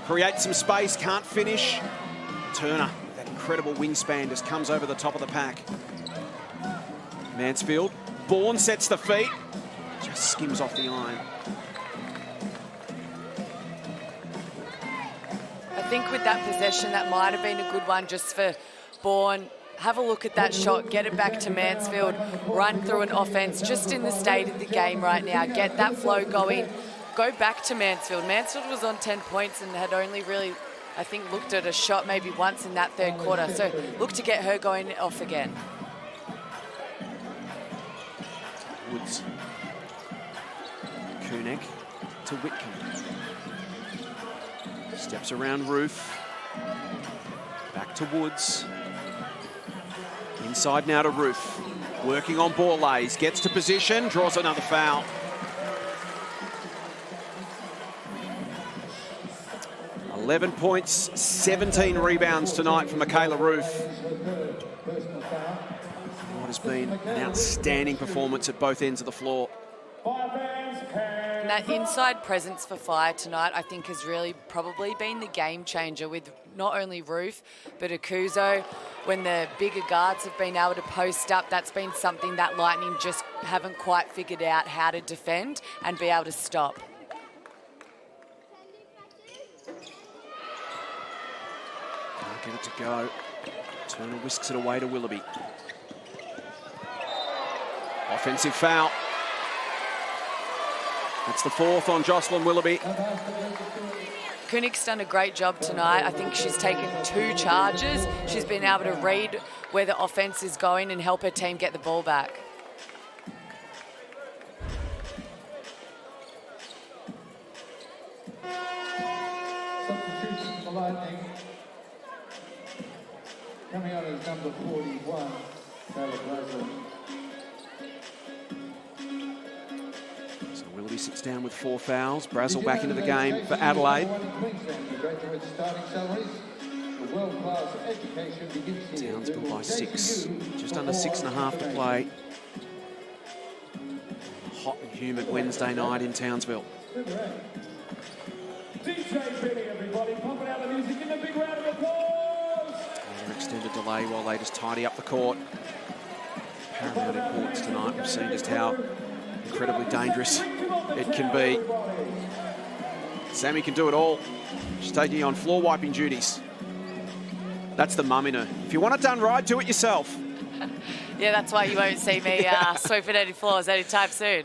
Creates some space, can't finish. Turner, that incredible wingspan, just comes over the top of the pack. Mansfield. Bourne sets the feet. Just skims off the iron. I think with that possession, that might have been a good one just for Bourne. Have a look at that shot, get it back to Mansfield, run through an offense just in the state of the game right now. Get that flow going. Go back to Mansfield. Mansfield was on 10 points and had only really, I think, looked at a shot maybe once in that third quarter. So look to get her going off again. Woods. Cygnett to Whitcomb. Steps around Roof. Back to Woods. Inside now to Roof. Working on ball lays. Gets to position. Draws another foul. $11 points, 17 rebounds tonight for Michaela Roof. What has been an outstanding performance at both ends of the floor. And that inside presence for Fire tonight, I think, has really probably been the game changer with not only Roof, but Akuzo. When the bigger guards have been able to post up, that's been something that Lightning just haven't quite figured out how to defend and be able to stop. Can't get it to go. Turner whisks it away to Willoughby. Offensive foul. That's the 4th on Jocelyn Willoughby. Kunick's done a great job tonight. I think she's taken 2 charges. She's been able to read where the offense is going and help her team get the ball back. Substitution for Lightning. Coming out as number 41, Taylor Brazel. So Willoughby sits down with 4 fouls. Brazel back into the game for Adelaide. Townsville by 6. Just under 6.5 to play. Hot and humid Wednesday night in Townsville. Everybody, pumping out the music in a big round of applause. Another extended delay while they just tidy up the court. Paramount Imports tonight. We've seen just how incredibly dangerous it can be. Sammy can do it all. She's taking on floor wiping duties. That's the mum in her. If you want it done right, do it yourself. Yeah, that's why you won't see me sweeping any floors anytime soon.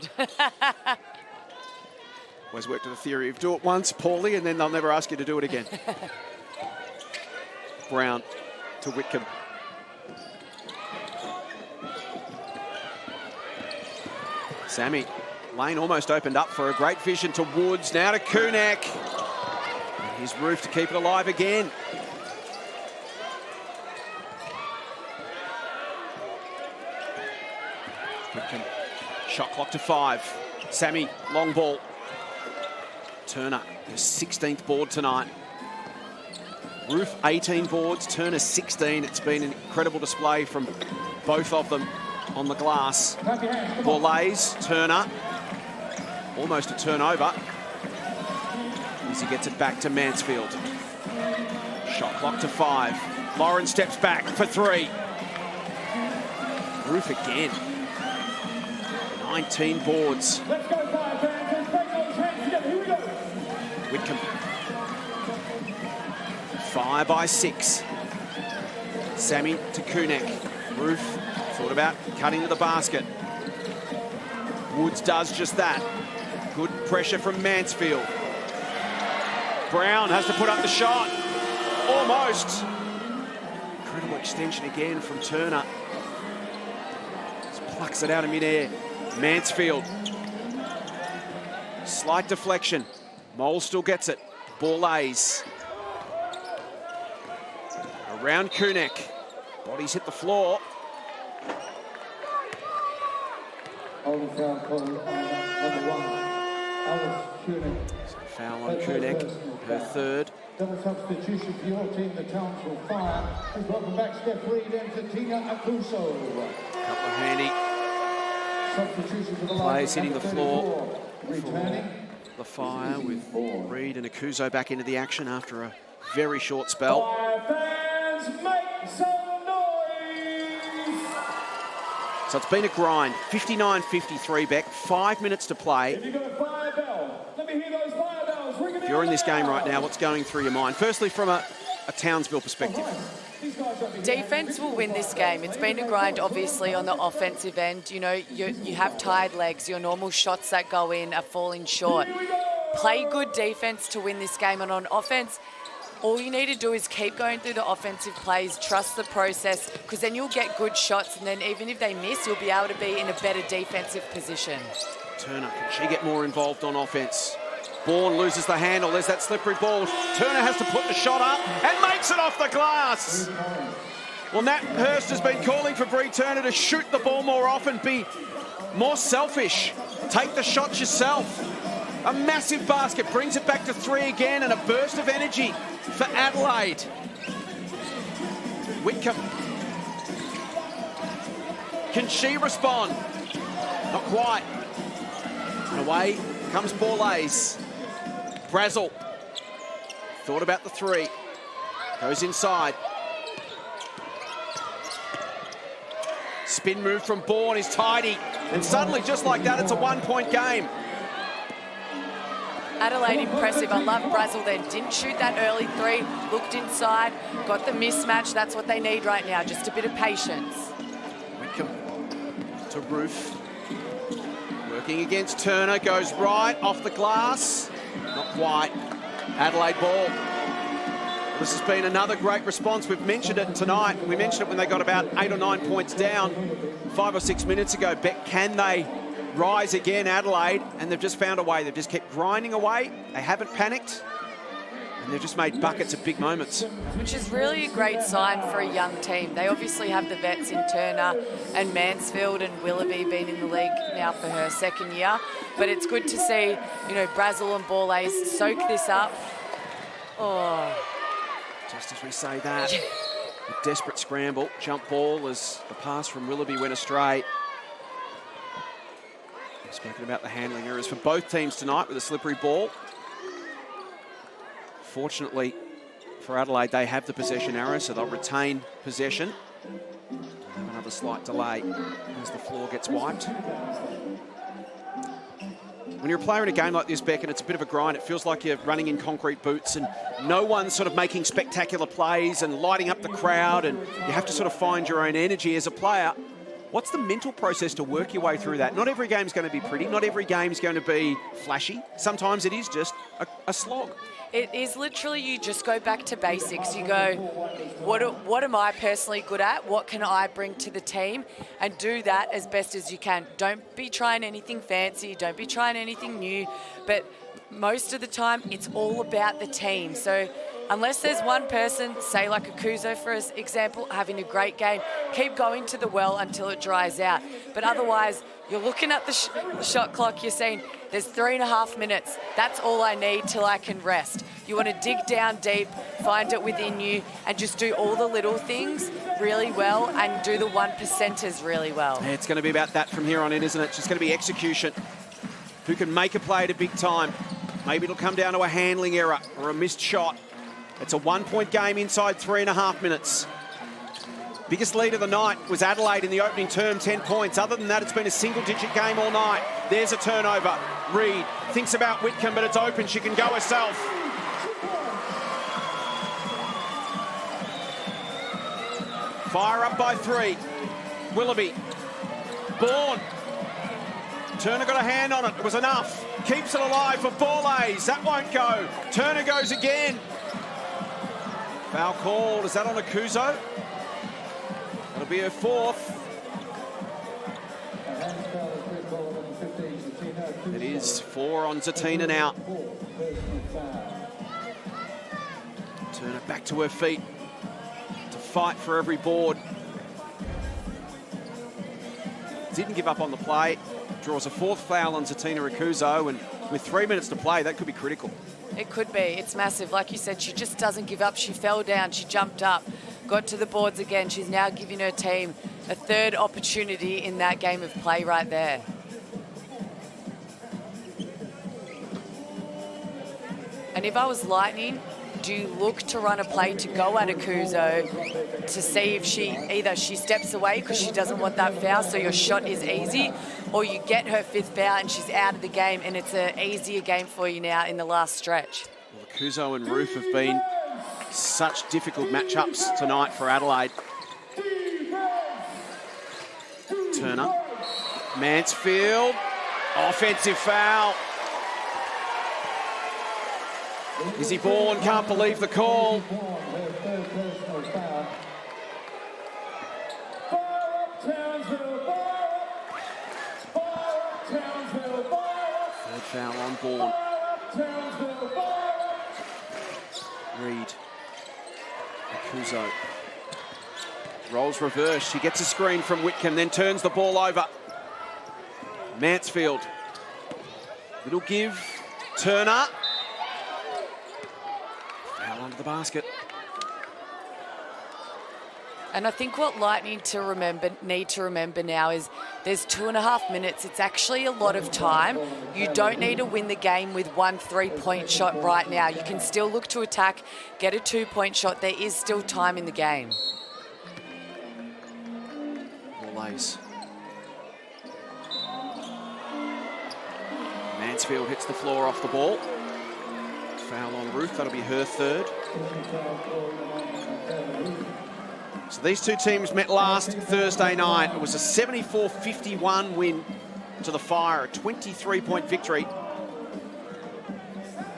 Always worked to the theory of do it once poorly and then they'll never ask you to do it again. Brown to Whitcomb. Sammy, lane almost opened up for a great vision to Woods. Now to Cygnett. And his Roof to keep it alive again. Whitcomb, shot clock to 5. Sammy, long ball. Turner, his 16th board tonight. Roof, 18 boards, Turner 16. It's been an incredible display from both of them on the glass. Ball lays, Turner, almost a turnover as he gets it back to Mansfield. Shot clock to 5. Lauren steps back for 3. Roof again. 19 boards. Whitcomb. Fire by 6. Sammy to Cygnett. Roof thought about cutting to the basket. Woods does just that. Good pressure from Mansfield. Brown has to put up the shot. Almost. Incredible extension again from Turner. Just plucks it out of midair. Mansfield. Slight deflection. Mole still gets it. Borlase. Around Kunek. Bodies hit the floor. Holding foul called on number 1. Alice Kunek. Foul on Kunek, her third. Double substitution for your team, the Townsville Fire. Please welcome back Steph Reed and Tina Akuso. Couple of handy Substitution for the players hitting the floor. Returning. The Fire with Reed and Akuso back into the action after a very short spell. Fire fans, make some noise! So it's been a grind. 59-53, Beck. 5 minutes to play. If you got a fire bell, let me hear those fire bells. Ring them If you're in this game right now, what's going through your mind? Firstly, from a Townsville perspective. Defence will win this game. It's been a grind, obviously, on the offensive end. You know, you have tired legs. Your normal shots that go in are falling short. Play good defence to win this game. And on offence, all you need to do is keep going through the offensive plays, trust the process, because then you'll get good shots. And then even if they miss, you'll be able to be in a better defensive position. Turner, can she get more involved on offence? Bourne loses the handle. There's that slippery ball. Turner has to put the shot up and makes it off the glass. Well, Nat Hurst has been calling for Bree Turner to shoot the ball more often, be more selfish, take the shots yourself. A massive basket, brings it back to 3 again, and a burst of energy for Adelaide. Whitcomb. Can she respond? Not quite. And away comes Borlase. Brazel. Thought about the 3. Goes inside. Spin move from Bourne is tidy. And suddenly, just like that, it's a 1-point game. Adelaide impressive. I love Brazel there. Didn't shoot that early 3. Looked inside. Got the mismatch. That's what they need right now. Just a bit of patience. Whitcomb to Roof. Working against Turner. Goes right off the glass. Not quite. Adelaide ball. This has been another great response. We've mentioned it tonight. We mentioned it when they got about 8 or 9 points down 5 or 6 minutes ago. Beck, can they rise again, Adelaide? And they've just found a way. They've just kept grinding away. They haven't panicked. And they've just made buckets at big moments. Which is really a great sign for a young team. They obviously have the vets in Turner and Mansfield, and Willoughby been in the league now for her 2nd year. But it's good to see, you know, Brazel and Borlase soak this up. Oh. Just as we say that, a desperate scramble. Jump ball as the pass from Willoughby went astray. We've spoken about the handling errors for both teams tonight with a slippery ball. Fortunately for Adelaide, they have the possession arrow, so they'll retain possession. Another slight delay as the floor gets wiped. When you're a player in a game like this, Beck, and it's a bit of a grind, it feels like you're running in concrete boots and no one's sort of making spectacular plays and lighting up the crowd, and you have to sort of find your own energy as a player. What's the mental process to work your way through that? Not every game's going to be pretty. Not every game's going to be flashy. Sometimes it is just a slog. It is literally, you just go back to basics. You go, what am I personally good at? What can I bring to the team? And do that as best as you can. Don't be trying anything fancy. Don't be trying anything new. But most of the time, it's all about the team. So unless there's one person, say like Akuso for example, having a great game, keep going to the well until it dries out. But otherwise, you're looking at the shot clock, you're saying, there's 3.5 minutes. That's all I need till I can rest. You want to dig down deep, find it within you, and just do all the little things really well and do the 1%ers really well. Yeah, it's going to be about that from here on in, isn't it? It's just going to be execution. Who can make a play at a big time? Maybe it'll come down to a handling error or a missed shot. It's a 1-point game inside 3.5 minutes. Biggest lead of the night was Adelaide in the opening term, 10 points. Other than that, it's been a single-digit game all night. There's a turnover. Reed thinks about Whitcomb, but it's open. She can go herself. Fire up by 3. Willoughby. Bourne. Turner got a hand on it. It was enough. Keeps it alive for Borlase. That won't go. Turner goes again. Foul called. Is that on Akuzo? That'll be her fourth. It is 4 on Zatina now. Turner back to her feet to fight for every board. Didn't give up on the play. Draws a fourth foul on Zatina Akuzo, and with 3 minutes to play, that could be critical. It could be. It's massive. Like you said, she just doesn't give up. She fell down. She jumped up, got to the boards again. She's now giving her team a third opportunity in that game of play right there. And if I was Lightning, do you look to run a play to go at Akuzo to see if either she steps away because she doesn't want that foul, so your shot is easy, or you get her 5th foul and she's out of the game and it's an easier game for you now in the last stretch. Well, Akuzo and Roof have been such difficult matchups tonight for Adelaide. Turner, Mansfield, offensive foul. Izzy Bourne can't believe the call. Third foul on Bourne. Reed. Akuzo. Rolls reverse. She gets a screen from Whitcomb, then turns the ball over. Mansfield. Little give. Turner. Foul under the basket. And I think what Lightning need to remember now is there's 2.5 minutes. It's actually a lot of time. You don't need to win the game with 1 3-point shot right now. You can still look to attack, get a 2-point shot. There is still time in the game. Borlase. Mansfield hits the floor off the ball. Foul on Ruth, that'll be her third. So these two teams met last Thursday night. It was a 74-51 win to the Fire, a 23-point victory.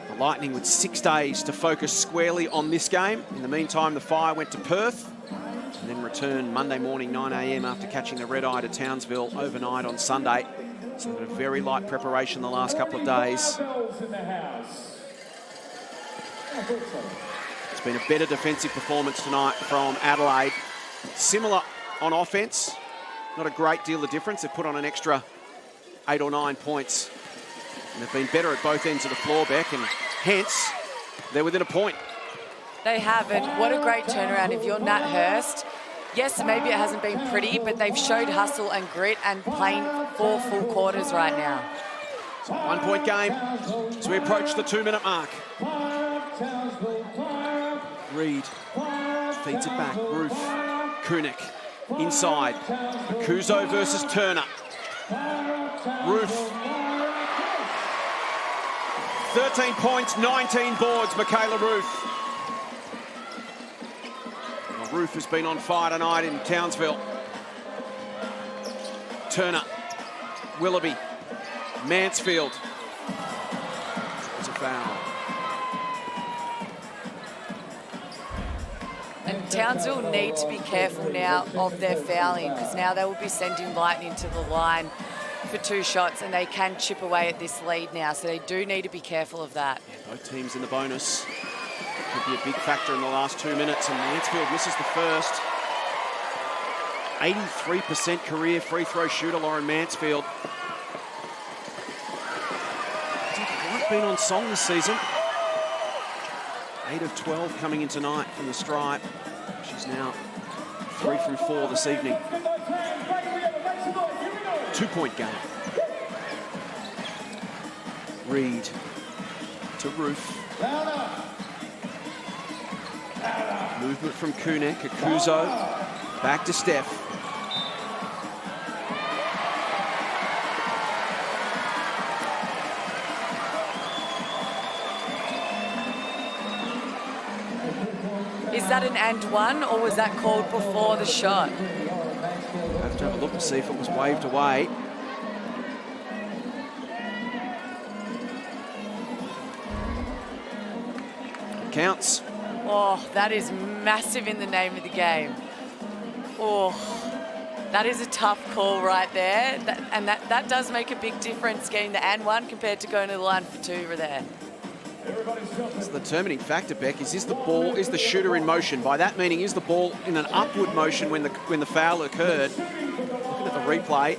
The Lightning with 6 days to focus squarely on this game. In the meantime, the Fire went to Perth and then returned Monday morning 9 a.m. after catching the red-eye to Townsville overnight on Sunday. So a very light preparation the last couple of days. It's been a better defensive performance tonight from Adelaide. Similar on offense, not a great deal of difference. They've put on an extra 8 or 9 points. And they've been better at both ends of the floor, Beck, and hence they're within a point. They haven't. What a great turnaround. If you're Nat Hurst, yes, maybe it hasn't been pretty, but they've showed hustle and grit and playing 4 full quarters right now. It's a 1-point game as we approach the 2-minute mark. Reed feeds it back. Roof. Kunik inside. Akuzo versus Turner. Roof. 13 points, 19 boards, Michaela Roof. Well, Roof has been on fire tonight in Townsville. Turner. Willoughby. Mansfield. It's a foul. And Townsville need to be careful now of their fouling, because now they will be sending Lightning to the line for 2 shots and they can chip away at this lead now, so they do need to be careful of that. Yeah, both teams in the bonus. Could be a big factor in the last 2 minutes, and Mansfield misses the first. 83% career free throw shooter, Lauren Mansfield. Hasn't quite been on song this season. 8 of 12 coming in tonight from the stripe. She's now 3 from 4 this evening. 2-point game. Reed to Roof. Movement from Kunik. Akuzo back to Steph. Is that an and one, or was that called before the shot? Have to have a look to see if it was waved away. Counts. Oh, that is massive in the name of the game. Oh, that is a tough call right there. That does make a big difference getting the and one compared to going to the line for two there. It's the determining factor, Beck. Is the ball, is the shooter in motion? By that meaning, is the ball in an upward motion when the foul occurred? Looking at the replay,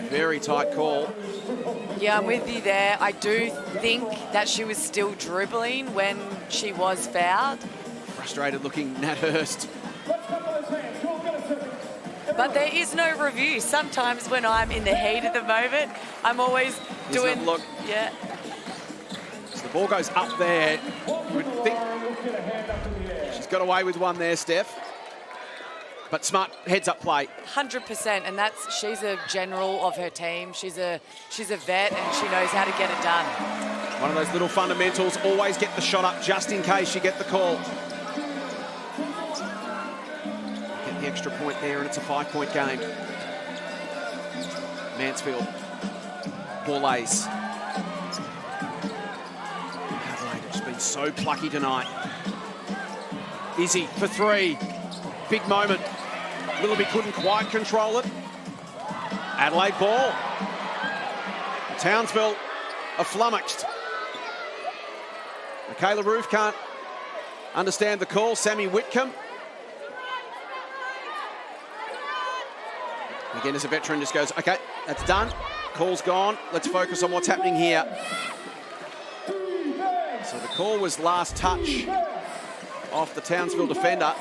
very tight call. Yeah, I'm with you there. I do think that she was still dribbling when she was fouled. Frustrated looking Nat Hurst. But there is no review. Sometimes when I'm in the heat of the moment, I'm always doing... Look. Yeah. So the ball goes up there. You would think she's got away with one there, Steph. But smart heads-up play. 100%, and she's a general of her team. She's a vet, and she knows how to get it done. One of those little fundamentals, always get the shot up just in case you get the call. Get the extra point there, and it's a 5-point game. Mansfield, Borlase. Adelaide has been so plucky tonight. Izzy for three. Big moment. Willoughby couldn't quite control it. Adelaide ball. Townsville are flummoxed. Michaela Roof can't understand the call. Sammy Whitcomb. Again, as a veteran, just goes, okay, that's done. Call's gone. Let's focus on what's happening here. So the call was last touch off the Townsville defender.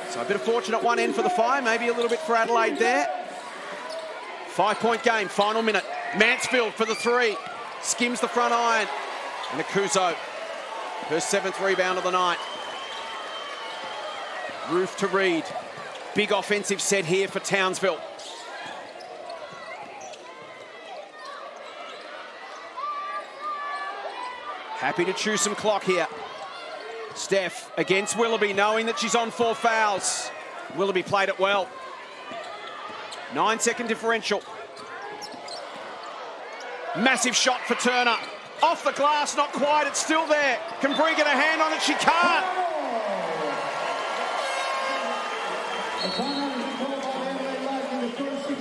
So a bit of fortune at one end for the Fire, maybe a little bit for Adelaide there. 5-point game, final minute. Mansfield for the three. Skims the front iron. And Akuzo, her 7th rebound of the night. Roof to Reed. Big offensive set here for Townsville. Happy to chew some clock here. Steph against Willoughby, knowing that she's on 4 fouls. Willoughby played it well. 9-second differential. Massive shot for Turner. Off the glass, not quite, it's still there. Can Bree get a hand on it? She can't.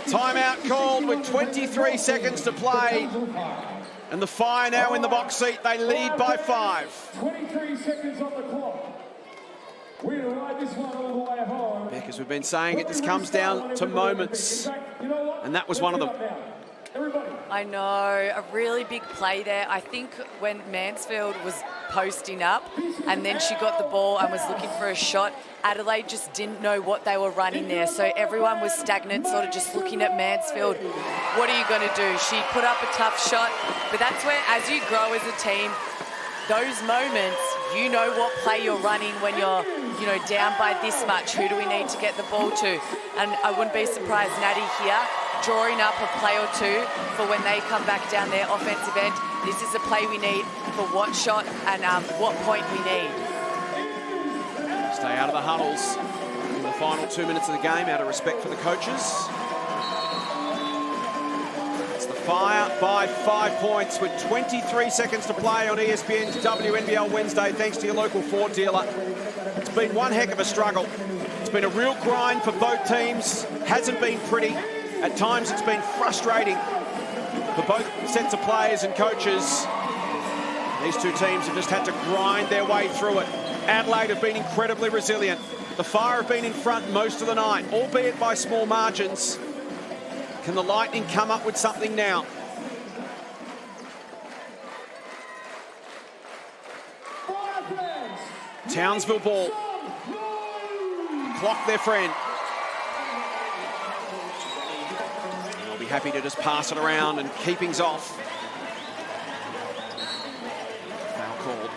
Timeout called with 23 seconds to play. And the Fire now in the box seat. They lead by 5. 23 seconds on the clock. We're going to ride this one all the way home. Beck, as we've been saying, it just comes down to moments. And that was one of them. I know, a really big play there. I think when Mansfield was posting up and then she got the ball and was looking for a shot, Adelaide just didn't know what they were running there. So everyone was stagnant, sort of just looking at Mansfield. What are you going to do? She put up a tough shot, but that's where, as you grow as a team, those moments, you know what play you're running when you're, down by this much. Who do we need to get the ball to? And I wouldn't be surprised, Natty here, drawing up a play or two for when they come back down their offensive end. This is a play we need for what shot and what point we need. Stay out of the huddles in the final 2 minutes of the game, out of respect for the coaches. It's the Fire by 5 points with 23 seconds to play on ESPN's WNBL Wednesday, thanks to your local Ford dealer. It's been one heck of a struggle. It's been a real grind for both teams. Hasn't been pretty. At times it's been frustrating for both sets of players and coaches. These two teams have just had to grind their way through it. Adelaide have been incredibly resilient. The Fire have been in front most of the night, albeit by small margins. Can the Lightning come up with something now? Townsville ball. Clock their friend. They'll be happy to just pass it around and keep things off. Foul called.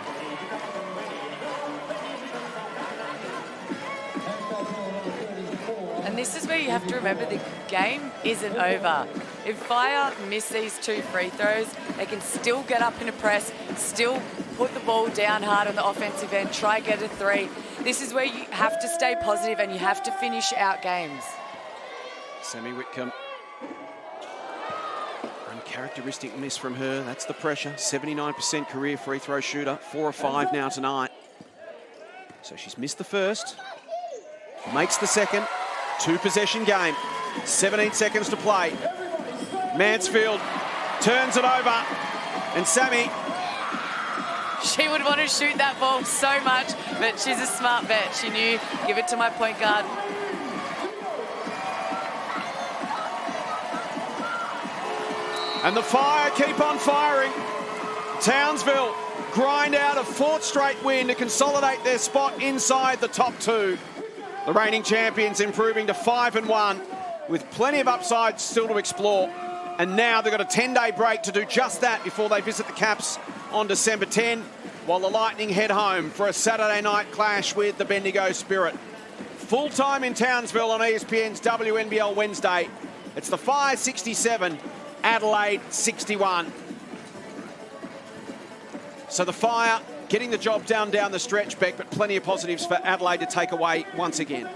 And this is where you have to remember the game isn't over. If Fire miss these 2 free throws, they can still get up in a press, still put the ball down hard on the offensive end, try get a 3. This is where you have to stay positive and you have to finish out games. Sammy Whitcomb. Characteristic miss from her. That's the pressure. 79% career free throw shooter. 4 or 5 now tonight. So she's missed the first. Makes the second. 2-possession game. 17 seconds to play. Mansfield turns it over. And Sammy. She would want to shoot that ball so much, but she's a smart bet. She knew, give it to my point guard. And the Fire keep on firing. Townsville grind out a 4th straight win to consolidate their spot inside the top 2. The reigning champions improving to 5-1 with plenty of upside still to explore. And now they've got a 10-day break to do just that before they visit the Caps on December 10, while the Lightning head home for a Saturday night clash with the Bendigo Spirit. Full time in Townsville on ESPN's WNBL Wednesday. It's the Fire 67, Adelaide 61. So the Fire getting the job done down the stretch, Beck, but plenty of positives for Adelaide to take away once again.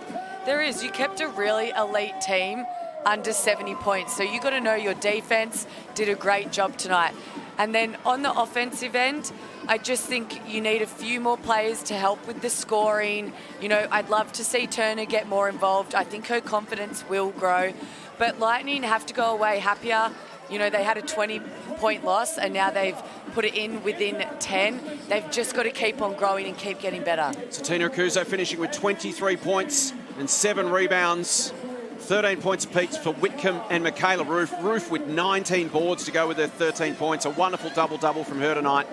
There is. You kept a really elite team under 70 points. So you got to know your defense did a great job tonight. And then on the offensive end, I just think you need a few more players to help with the scoring. You know, I'd love to see Turner get more involved. I think her confidence will grow. But Lightning have to go away happier. You know, they had a 20-point loss and now they've put it in within 10. They've just got to keep on growing and keep getting better. So Tina Akuzo finishing with 23 points and 7 rebounds. 13 points apiece for Whitcomb and Michaela Roof. Roof with 19 boards to go with her 13 points. A wonderful double-double from her tonight.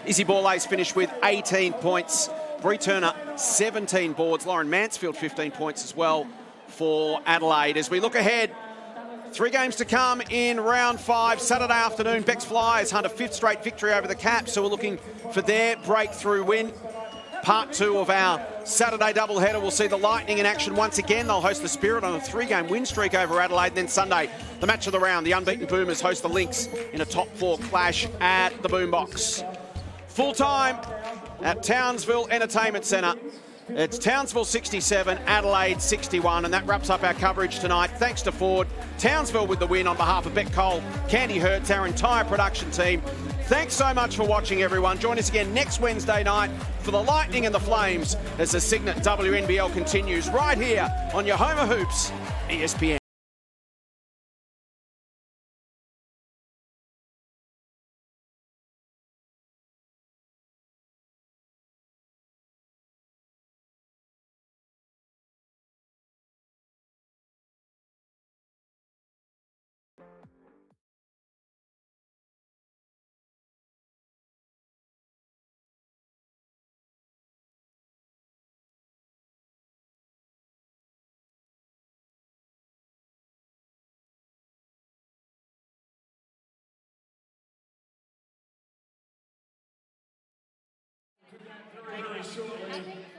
Izzy Borlase finished with 18 points. Bree Turner, 17 boards. Lauren Mansfield, 15 points as well for Adelaide. As we look ahead, 3 games to come in round 5. Saturday afternoon, Beck's Flyers hunt a 5th straight victory over the Caps, so we're looking for their breakthrough win. Part 2 of our Saturday doubleheader. We'll see the Lightning in action once again. They'll host the Spirit on a 3-game win streak over Adelaide. And then Sunday, the match of the round, the unbeaten Boomers host the Lynx in a top 4 clash at the Boombox. Full time at Townsville Entertainment Centre. It's Townsville 67, Adelaide 61, and that wraps up our coverage tonight. Thanks to Ford. Townsville with the win on behalf of Beck Cole, Candy Hertz, our entire production team. Thanks so much for watching, everyone. Join us again next Wednesday night for the Lightning and the Flames as the Cygnett WNBL continues right here on your home of hoops, ESPN. Very shortly.